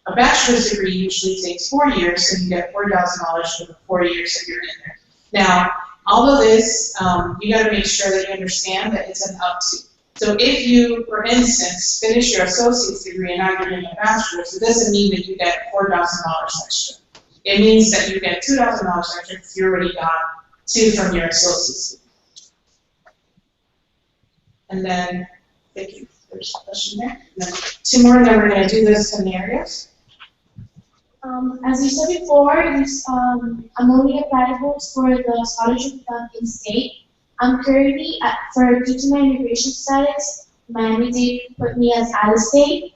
A bachelor's degree usually takes 4 years, so you get $4,000 for the 4 years that you're in there. Now, all of this, you got to make sure that you understand that it's an up to. So if you, for instance, finish your associate's degree and now you're doing a bachelor's, it doesn't mean that you get $4,000 extra. It means that you get $2,000 extra because you already got 2 from your associate's degree. And then, thank you. There's a question there. And then 2 more, and then we're going to do the scenarios. As you said before, I'm only applicable for the scholarship fund in state. I'm currently, due to my immigration status, Miami-Dade put me as out of state.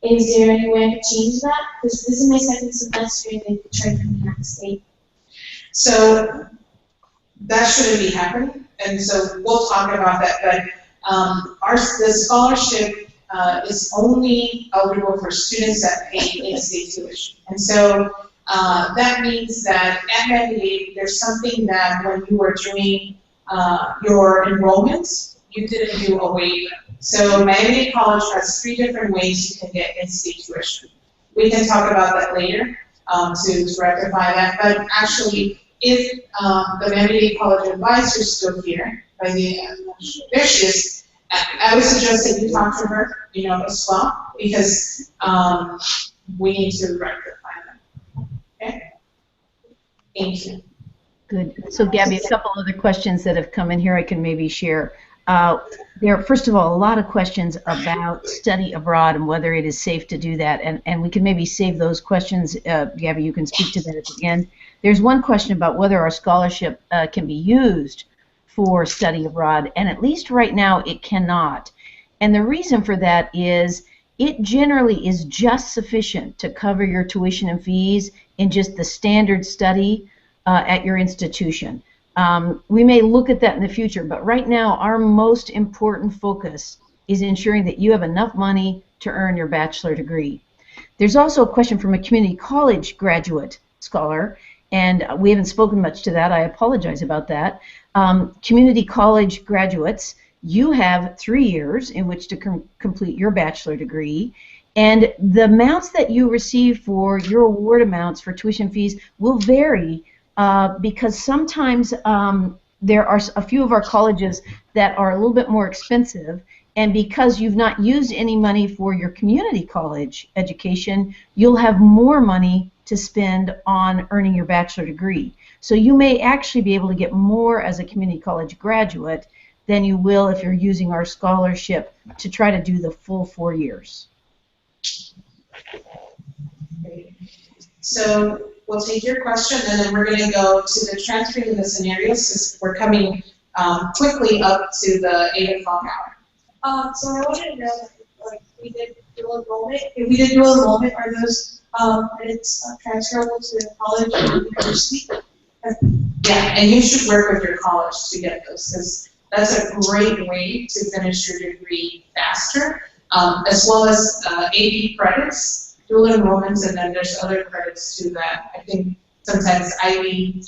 Is there any way I could change that? Because this is my second semester and they tried to put me out of state. So that shouldn't be happening, and so we'll talk about that. But the scholarship is only eligible for students that pay in-state tuition, and so that means that at Miami-Dade, there's something that when you were doing your enrollment, you didn't do a waiver. So Miami-Dade College has 3 different ways you can get in-state tuition. We can talk about that later to rectify that. But actually, if the Miami-Dade College advisor is still here, there she is. I would suggest that you talk to her, as well, because we need to rectify that. Okay. Thank you. Good. So, Gabby, a couple other questions that have come in here I can maybe share. There are, first of all, a lot of questions about study abroad and whether it is safe to do that, and we can maybe save those questions. Gabby, you can speak to that at the end. There's one question about whether our scholarship can be used for study abroad, and at least right now it cannot. And the reason for that is it generally is just sufficient to cover your tuition and fees in just the standard study at your institution. We may look at that in the future, but right now our most important focus is ensuring that you have enough money to earn your bachelor degree. There's also a question from a community college graduate scholar, and we haven't spoken much to that. I apologize about that. Community college graduates, you have 3 years in which to complete your bachelor degree, and the amounts that you receive for your award amounts for tuition fees will vary because sometimes there are a few of our colleges that are a little bit more expensive, And because you've not used any money for your community college education, you'll have more money to spend on earning your bachelor degree. So you may actually be able to get more as a community college graduate than you will if you're using our scholarship to try to do the full 4 years. So we'll take your question, and then we're going to go to the transferring of the scenarios, since we're coming quickly up to the 8 o'clock hour. So I wanted to know, like, we did dual enrollment. If we did dual enrollment, are those credits transferable to college or university? Yeah, and you should work with your college to get those, because that's a great way to finish your degree faster, as well as AP credits, dual enrollments, and then there's other credits too that I think sometimes IB,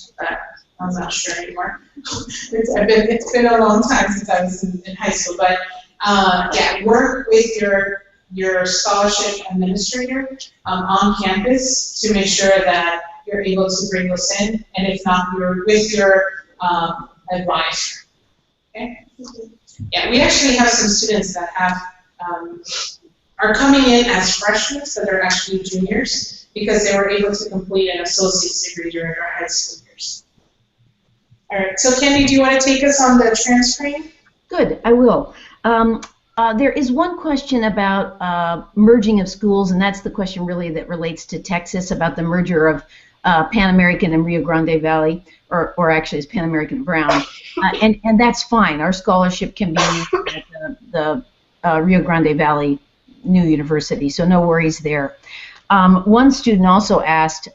I'm not sure anymore. It's been a long time since I was in high school, but yeah, work with your scholarship administrator on campus to make sure that you're able to bring those in, and if not, you're with your advisor. Okay? Yeah, we actually have some students that have are coming in as freshmen, so they're actually juniors, because they were able to complete an associate's degree during their high school years. All right, so Candy, do you want to take us on the transferring? Good, I will. There is one question about merging of schools, and that's the question really that relates to Texas, about the merger of Pan American and Rio Grande Valley, or actually it's Pan American Brown, and that's fine. Our scholarship can be used at the Rio Grande Valley New University, so no worries there. One student also asked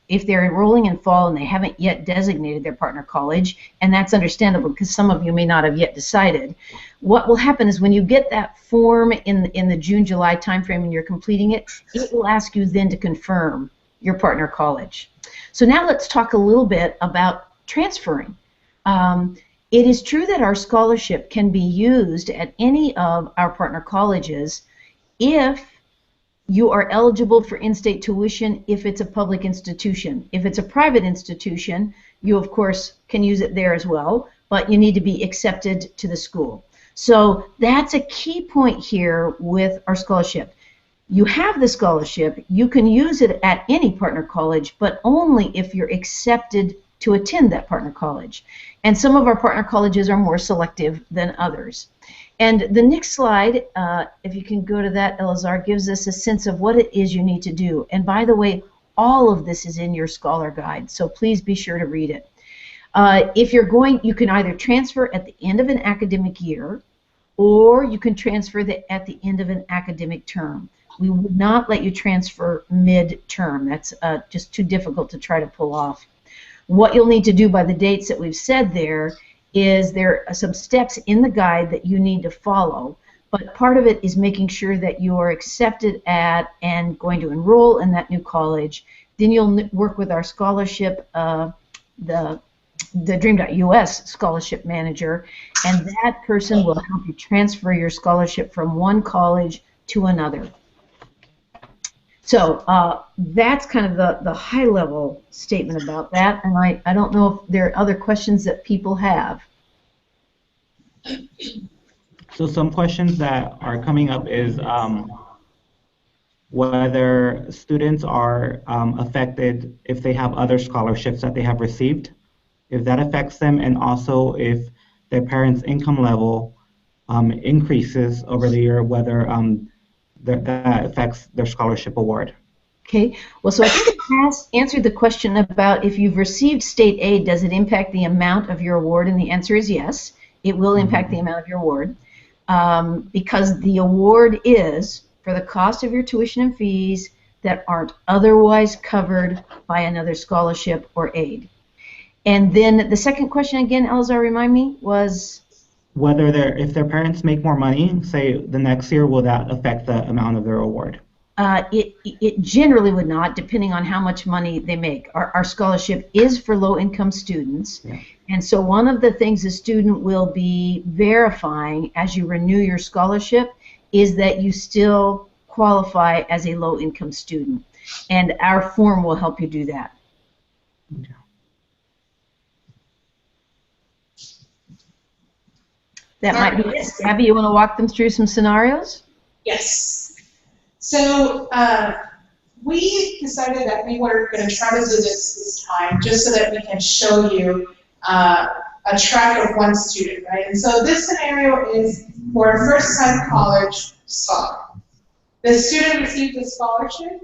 if they're enrolling in fall and they haven't yet designated their partner college, and that's understandable because some of you may not have yet decided. What will happen is when you get that form in the June-July timeframe and you're completing it, it will ask you then to confirm your partner college. So now let's talk a little bit about transferring. It is true that our scholarship can be used at any of our partner colleges if you are eligible for in-state tuition if it's a public institution. If it's a private institution, you of course can use it there as well, but you need to be accepted to the school. So that's a key point here with our scholarship. You have the scholarship, you can use it at any partner college, but only if you're accepted to attend that partner college. And some of our partner colleges are more selective than others. And the next slide, if you can go to that, Elazar, gives us a sense of what it is you need to do. And by the way, all of this is in your Scholar Guide, so please be sure to read it. If you're going, you can either transfer at the end of an academic year, or you can transfer at the end of an academic term. We would not let you transfer mid-term. That's just too difficult to try to pull off. What you'll need to do by the dates that we've said there is there are some steps in the guide that you need to follow, but part of it is making sure that you are accepted at and going to enroll in that new college. Then you'll work with our scholarship, the DreamUS scholarship manager, and that person will help you transfer your scholarship from one college to another. So that's kind of the high-level statement about that, and I don't know if there are other questions that people have. So some questions that are coming up is whether students are affected if they have other scholarships that they have received, if that affects them, and also if their parents' income level increases over the year, whether that affects their scholarship award. Okay, well, so I think it answered the question about if you've received state aid, does it impact the amount of your award? And the answer is yes, it will impact the amount of your award, because the award is for the cost of your tuition and fees that aren't otherwise covered by another scholarship or aid. And then the second question again, Elzar, remind me, was? Whether if their parents make more money, say the next year, will that affect the amount of their award? It generally would not, depending on how much money they make. Our scholarship is for low-income students, yeah. And so one of the things a student will be verifying as you renew your scholarship is that you still qualify as a low-income student, and our form will help you do that. that might be it. Gabby, you want to walk them through some scenarios? Yes. So we decided that we were going to try to do this time just so that we can show you a track of one student, right? And so this scenario is for a first-time college scholar. The student received a scholarship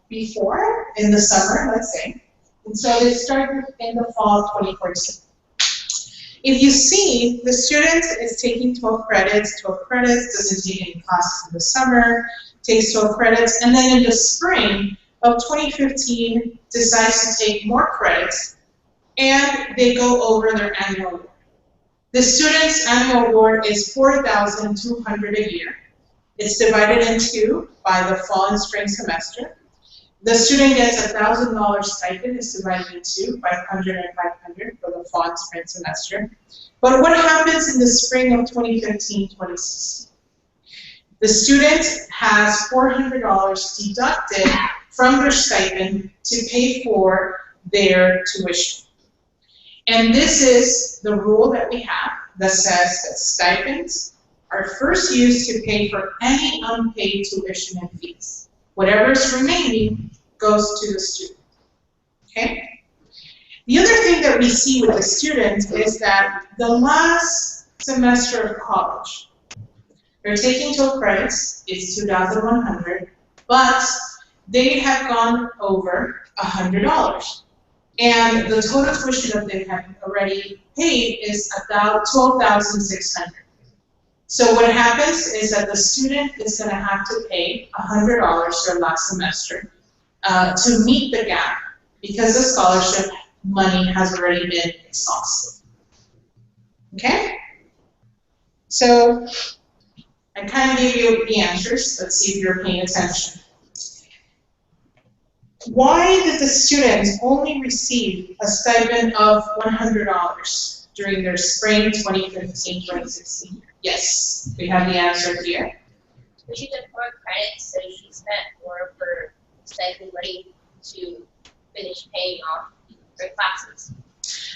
before, in the summer, let's say, and so they started in the fall of 2014. If you see, the student is taking 12 credits, doesn't take any classes in the summer, takes 12 credits, and then in the spring of 2015 decides to take more credits, and they go over their annual award. The student's annual award is $4,200 a year. It's divided in two by the fall and spring semester. The student gets a $1,000 stipend. It's divided in two, 500 and 500 for the fall and spring semester. But what happens in the spring of 2015-2016? The student has $400 deducted from their stipend to pay for their tuition. And this is the rule that we have that says that stipends are first used to pay for any unpaid tuition and fees. Whatever is remaining goes to the student. Okay? The other thing that we see with the students is that the last semester of college, they're taking 12 credits, it's $2,100, but they have gone over $100. And the total tuition that they have already paid is about $12,600. So what happens is that the student is going to have to pay $100 their last semester to meet the gap because the scholarship money has already been exhausted. Okay? So I kind of gave you the answers. Let's see if you're paying attention. Why did the students only receive a stipend of $100 during their spring 2015-2016? Yes, we have the answer here. We should have more credits, so she spent more for stipend money to finish paying off her classes.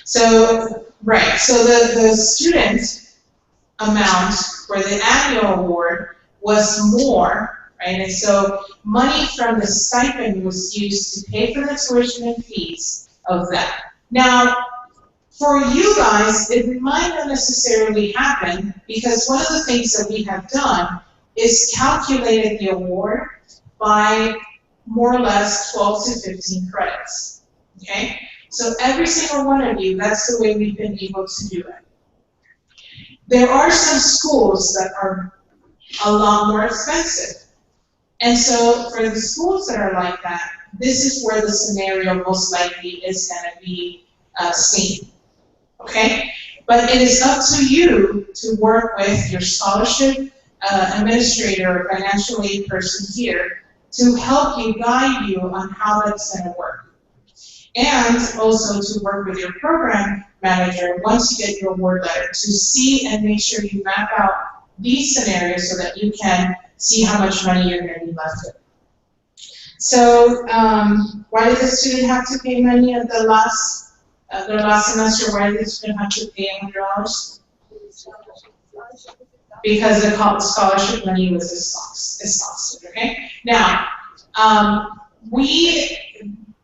So, right, so the student amount for the annual award was more, right? And so money from the stipend was used to pay for the tuition and fees of that. Now, for you guys, it might not necessarily happen because one of the things that we have done is calculated the award by more or less 12 to 15 credits, okay? So every single one of you, that's the way we've been able to do it. There are some schools that are a lot more expensive. And so for the schools that are like that, this is where the scenario most likely is going to be seen. Okay? But it is up to you to work with your scholarship administrator or financial aid person here to help you, guide you on how that's going to work. And also to work with your program manager once you get your award letter to see and make sure you map out these scenarios so that you can see how much money you're going to be left with. So why did the student have to pay money at their last semester? Why did the student have to pay $100? Because the scholarship money was exhausted, okay? Now,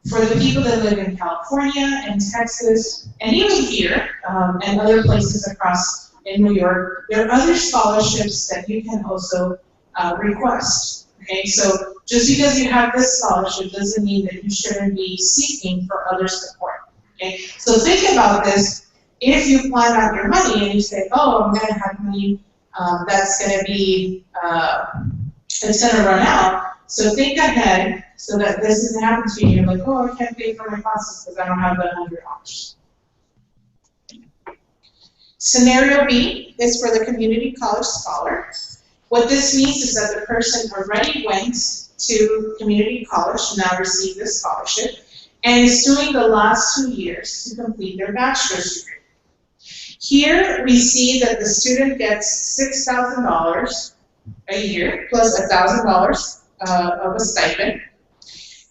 for the people that live in California and Texas, and even here, and other places across in New York, there are other scholarships that you can also request, okay? So just because you have this scholarship doesn't mean that you shouldn't be seeking for other support, okay? So think about this. If you plan out your money and you say, oh, I'm gonna have money that's gonna be, it's gonna run out, so think ahead so that this doesn't happen to you. You're like, oh, I can't pay for my classes because I don't have the $100. Scenario B is for the community college scholar. What this means is that the person already went to community college and now received this scholarship and is doing the last 2 years to complete their bachelor's degree. Here we see that the student gets $6,000 a year plus $1,000 of a stipend.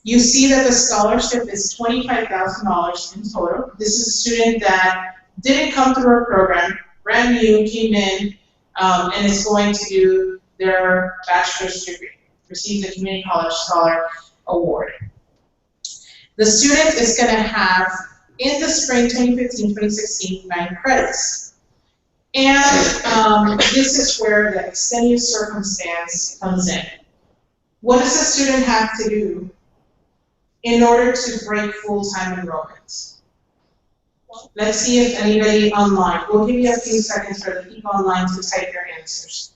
You see that the scholarship is $25,000 in total. This is a student that didn't come through our program, brand new, came in, and is going to do their bachelor's degree, receive the Community College Scholar Award. The student is going to have, in the spring 2015-2016, 9 credits. And this is where the extenuating circumstance comes in. What does the student have to do in order to break full-time enrollment? Let's see if anybody online, we'll give you a few seconds for the people online to type their answers.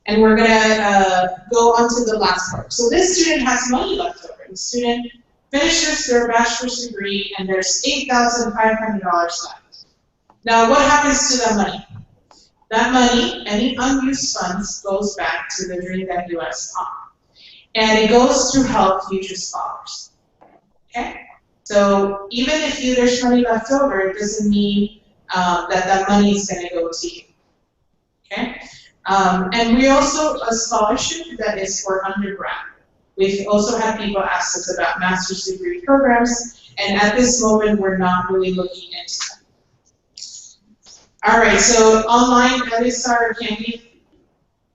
And we're gonna go on to the last part. So this student has money left over. The student finishes their bachelor's degree and there's $8,500 left. Now what happens to that money? That money, any unused funds, goes back to the DreamUS fund. And it goes to help future scholars. Okay? So even if there's money left over, it doesn't mean that money is going to go to you. Okay? And we also a scholarship that is for undergrad. We've also had people ask us about master's degree programs, and at this moment we're not really looking into them. All right, so online, Elisa or Candy,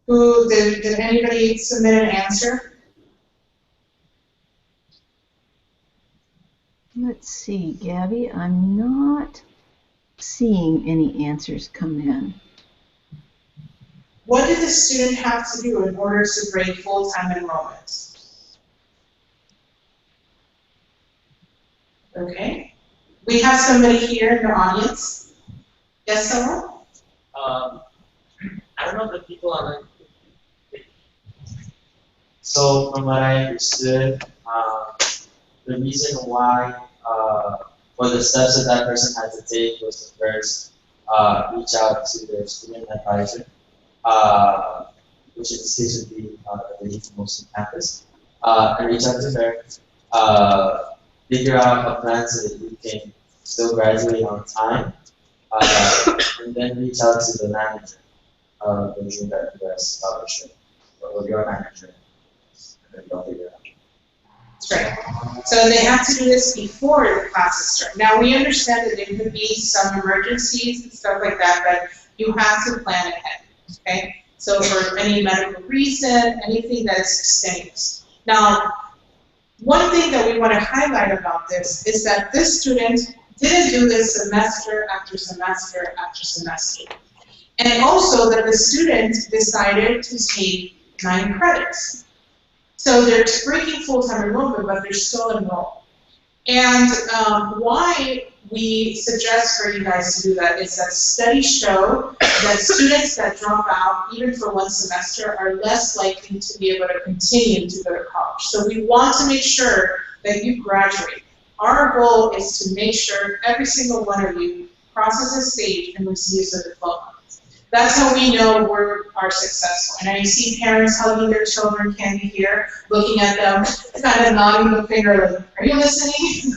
did anybody submit an answer? Let's see, Gabby, I'm not seeing any answers come in. What did the student have to do in order to break full-time enrollment? Okay. We have somebody here in the audience. Yes, someone? I don't know the people on it. So from what I understood, the reason why, or the steps that person had to take was to first reach out to their student advisor, which in this case would be, I believe, mostly campus, and reach out to her, figure out a plan so that you can still graduate on time, and then reach out to the manager of the DreamUS scholarship, or your manager, and then they'll figure it out. That's right. So they have to do this before the classes start. Now we understand that there could be some emergencies and stuff like that, but you have to plan ahead, okay? So for any medical reason, anything that is extenuous. Now, one thing that we want to highlight about this is that this student didn't do this semester after semester after semester. And also that the student decided to take 9 credits. So they're breaking full-time enrollment, but they're still enrolled. And why we suggest for you guys to do that is that studies show that students that drop out, even for 1 semester, are less likely to be able to continue to go to college. So we want to make sure that you graduate. Our goal is to make sure every single one of you crosses a stage and receives a diploma. That's how we know we are successful. And I see parents hugging their children, Candy here, looking at them, kind of nodding the finger like, are you listening?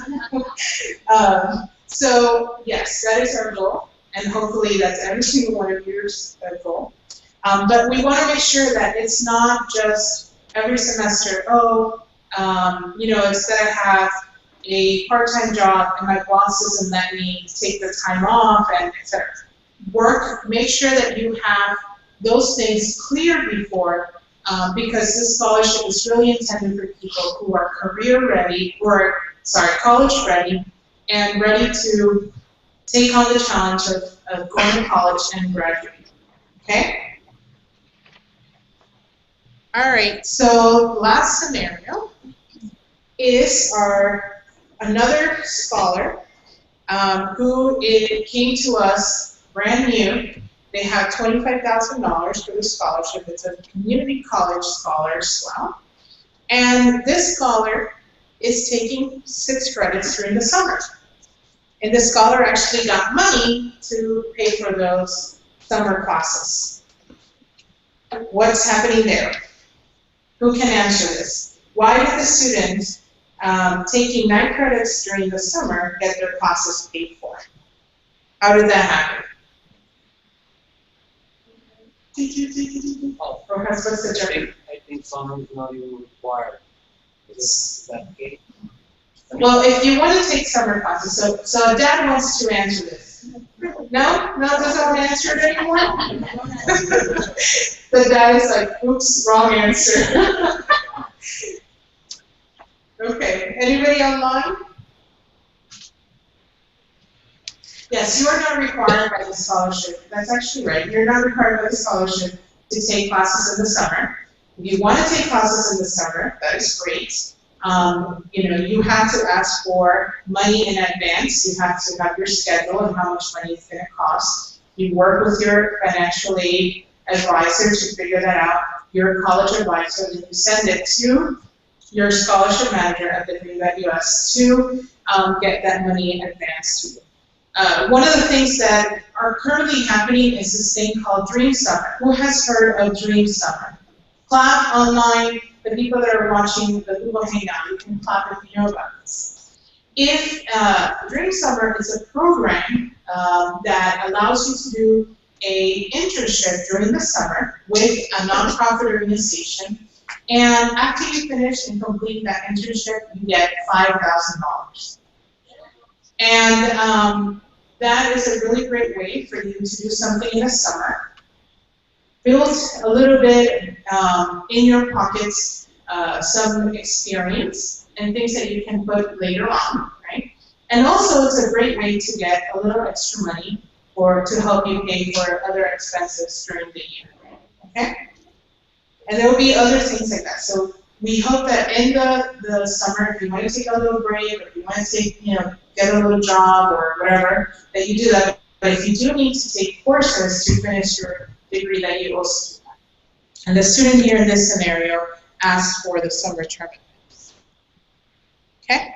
So yes, that is our goal. And hopefully that's every single one of yours goal. But we want to make sure that it's not just every semester, instead I have a part-time job and my boss doesn't let me take the time off and etc. Make sure that you have those things clear before, because this scholarship is really intended for people who are career ready, college ready, and ready to take on the challenge of going to college and graduating. Okay? All right, so last scenario is another scholar who came to us brand new. They have $25,000 for the scholarship. It's a community college scholar as well. And this scholar is taking 6 credits during the summer. And the scholar actually got money to pay for those summer classes. What's happening there? Who can answer this? Why did the student taking 9 credits during the summer get their classes paid for? How did that happen? Perhaps what's the journey? I think summer is not even required. Is that okay? Well, if you want to take summer classes, so Dad wants to answer this. No? No, doesn't want to answer it anymore? The dad is like, oops, wrong answer. Okay, anybody online? Yes, you are not required by the scholarship. That's actually right. You're not required by the scholarship to take classes in the summer. If you want to take classes in the summer, that is great. You have to ask for money in advance. You have to have your schedule and how much money it's going to cost. You work with your financial aid advisor to figure that out, your college advisor, and then you send it to your scholarship manager at TheDream.Us to get that money in advance to you. One of the things that are currently happening is this thing called Dream Summer. Who has heard of Dream Summer? Clap online. The people that are watching the Google Hangout, you can clap if you know about this. If Dream Summer is a program that allows you to do an internship during the summer with a nonprofit organization, and after you finish and complete that internship, you get $5,000. And that is a really great way for you to do something in the summer. Build a little bit in your pockets some experience and things that you can put later on, right? And also it's a great way to get a little extra money to help you pay for other expenses during the year, okay? And there will be other things like that. So we hope that in the summer, if you want to take a little break, or if you want to take, get a little job or whatever, that you do that. But if you do need to take courses to finish your degree, that you also do that. And the student here in this scenario asked for the summer term. Okay?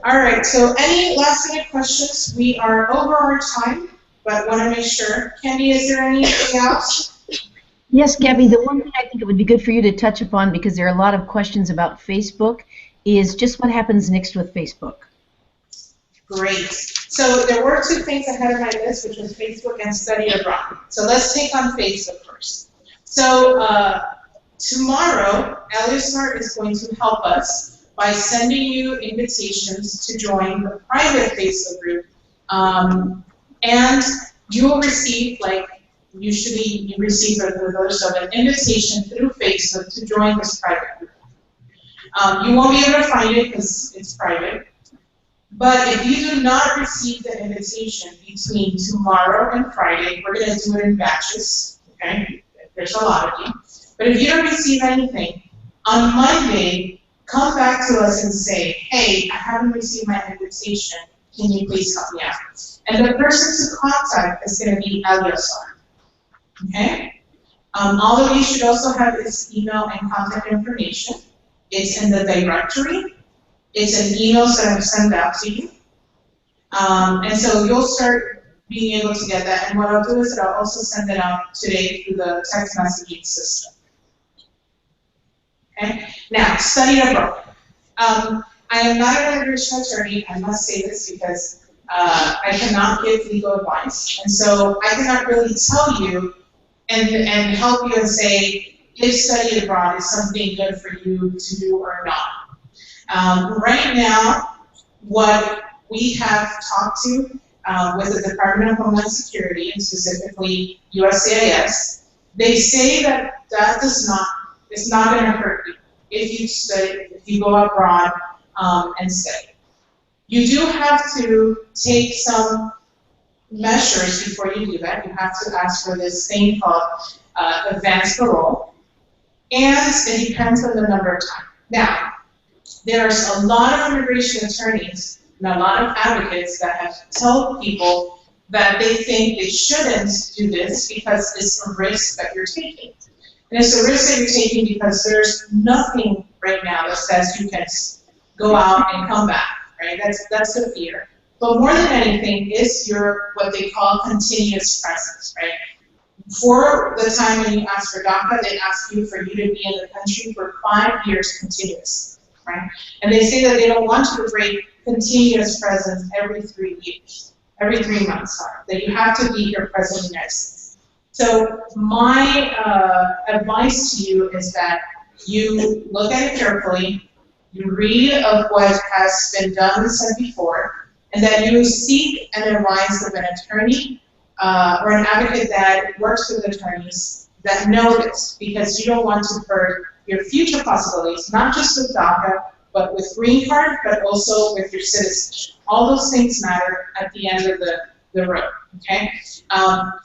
All right, so any last minute questions? We are over our time, but want to make sure. Candy, is there anything else? Yes, Gabby, the one thing I think it would be good for you to touch upon, because there are a lot of questions about Facebook, is just what happens next with Facebook. Great. So there were two things ahead of my list, which was Facebook and study abroad. So let's take on Facebook first. So tomorrow, Eleazar is going to help us by sending you invitations to join the private Facebook group. And you will receive, like usually you receive an invitation through Facebook to join this private group. You won't be able to find it because it's private. But if you do not receive the invitation between tomorrow and Friday, we're going to do it in batches, okay? There's a lot of you. But if you don't receive anything, on Monday, come back to us and say, hey, I haven't received my invitation. Can you please help me out? And the person to contact is going to be Eleazar, okay? All of you should also have his email and contact information. It's in the directory. It's an email that I've sent out to you. And so you'll start being able to get that. And what I'll do is that I'll also send it out today through the text messaging system. Okay? Now, study abroad. I am not an immigration attorney. I must say this because I cannot give legal advice. And so I cannot really tell you and help you and say if study abroad is something good for you to do or not. Right now, what we have talked to with the Department of Homeland Security, and specifically USCIS, they say that it's not going to hurt you if you study, if you go abroad and study. You do have to take some measures before you do that. You have to ask for this thing called advanced parole, and it depends on the number of time. Now, there's a lot of immigration attorneys and a lot of advocates that have told people that they think they shouldn't do this because it's a risk that you're taking. And it's a risk that you're taking because there's nothing right now that says you can go out and come back, right? That's the fear. But more than anything is your, what they call continuous presence, right? For the time when you ask for DACA, they ask you for you to be in the country for 5 years continuous. Right? And they say that they don't want you to break continuous presence every 3 months, sorry, that you have to be here present in the United States. So my advice to you is that you look at it carefully, you read of what has been done and said before, and that you seek an advice of an attorney or an advocate that works with attorneys that know this, because you don't want to hurt your future possibilities, not just with DACA, but with green card, but also with your citizenship. All those things matter at the end of the road, okay?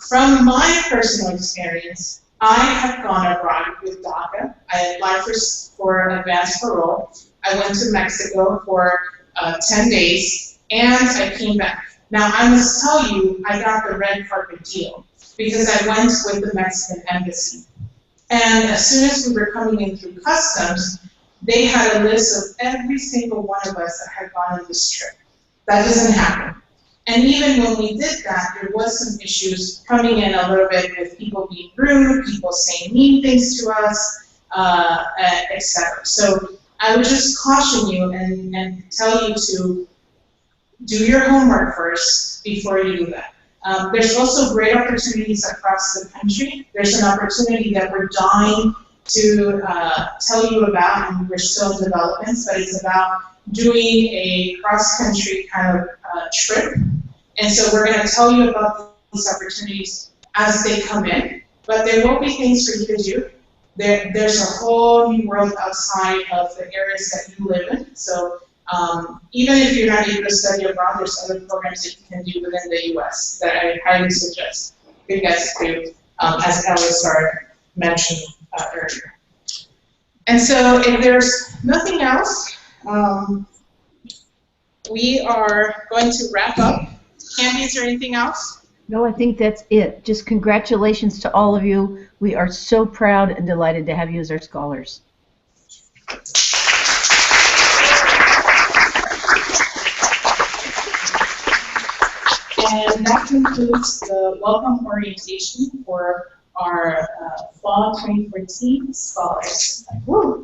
From my personal experience, I have gone abroad with DACA. I applied for advanced parole. I went to Mexico for 10 days, and I came back. Now, I must tell you, I got the red carpet deal, because I went with the Mexican embassy. And as soon as we were coming in through customs, they had a list of every single one of us that had gone on this trip. That doesn't happen. And even when we did that, there was some issues coming in a little bit with people being rude, people saying mean things to us, etc. So I would just caution you and tell you to do your homework first before you do that. There's also great opportunities across the country. There's an opportunity that we're dying to tell you about, and we're still in development, but it's about doing a cross-country kind of trip. And so we're going to tell you about these opportunities as they come in, but there will be things for you to do. There's a whole new world outside of the areas that you live in. So even if you're not able to study abroad, there's other programs that you can do within the U.S. that I highly suggest you guys do, as Elisar mentioned earlier. And so if there's nothing else, we are going to wrap up. Candy, is there anything else? No, I think that's it. Just congratulations to all of you. We are so proud and delighted to have you as our scholars. And that concludes the welcome orientation for our Fall 2014 scholars. Woo.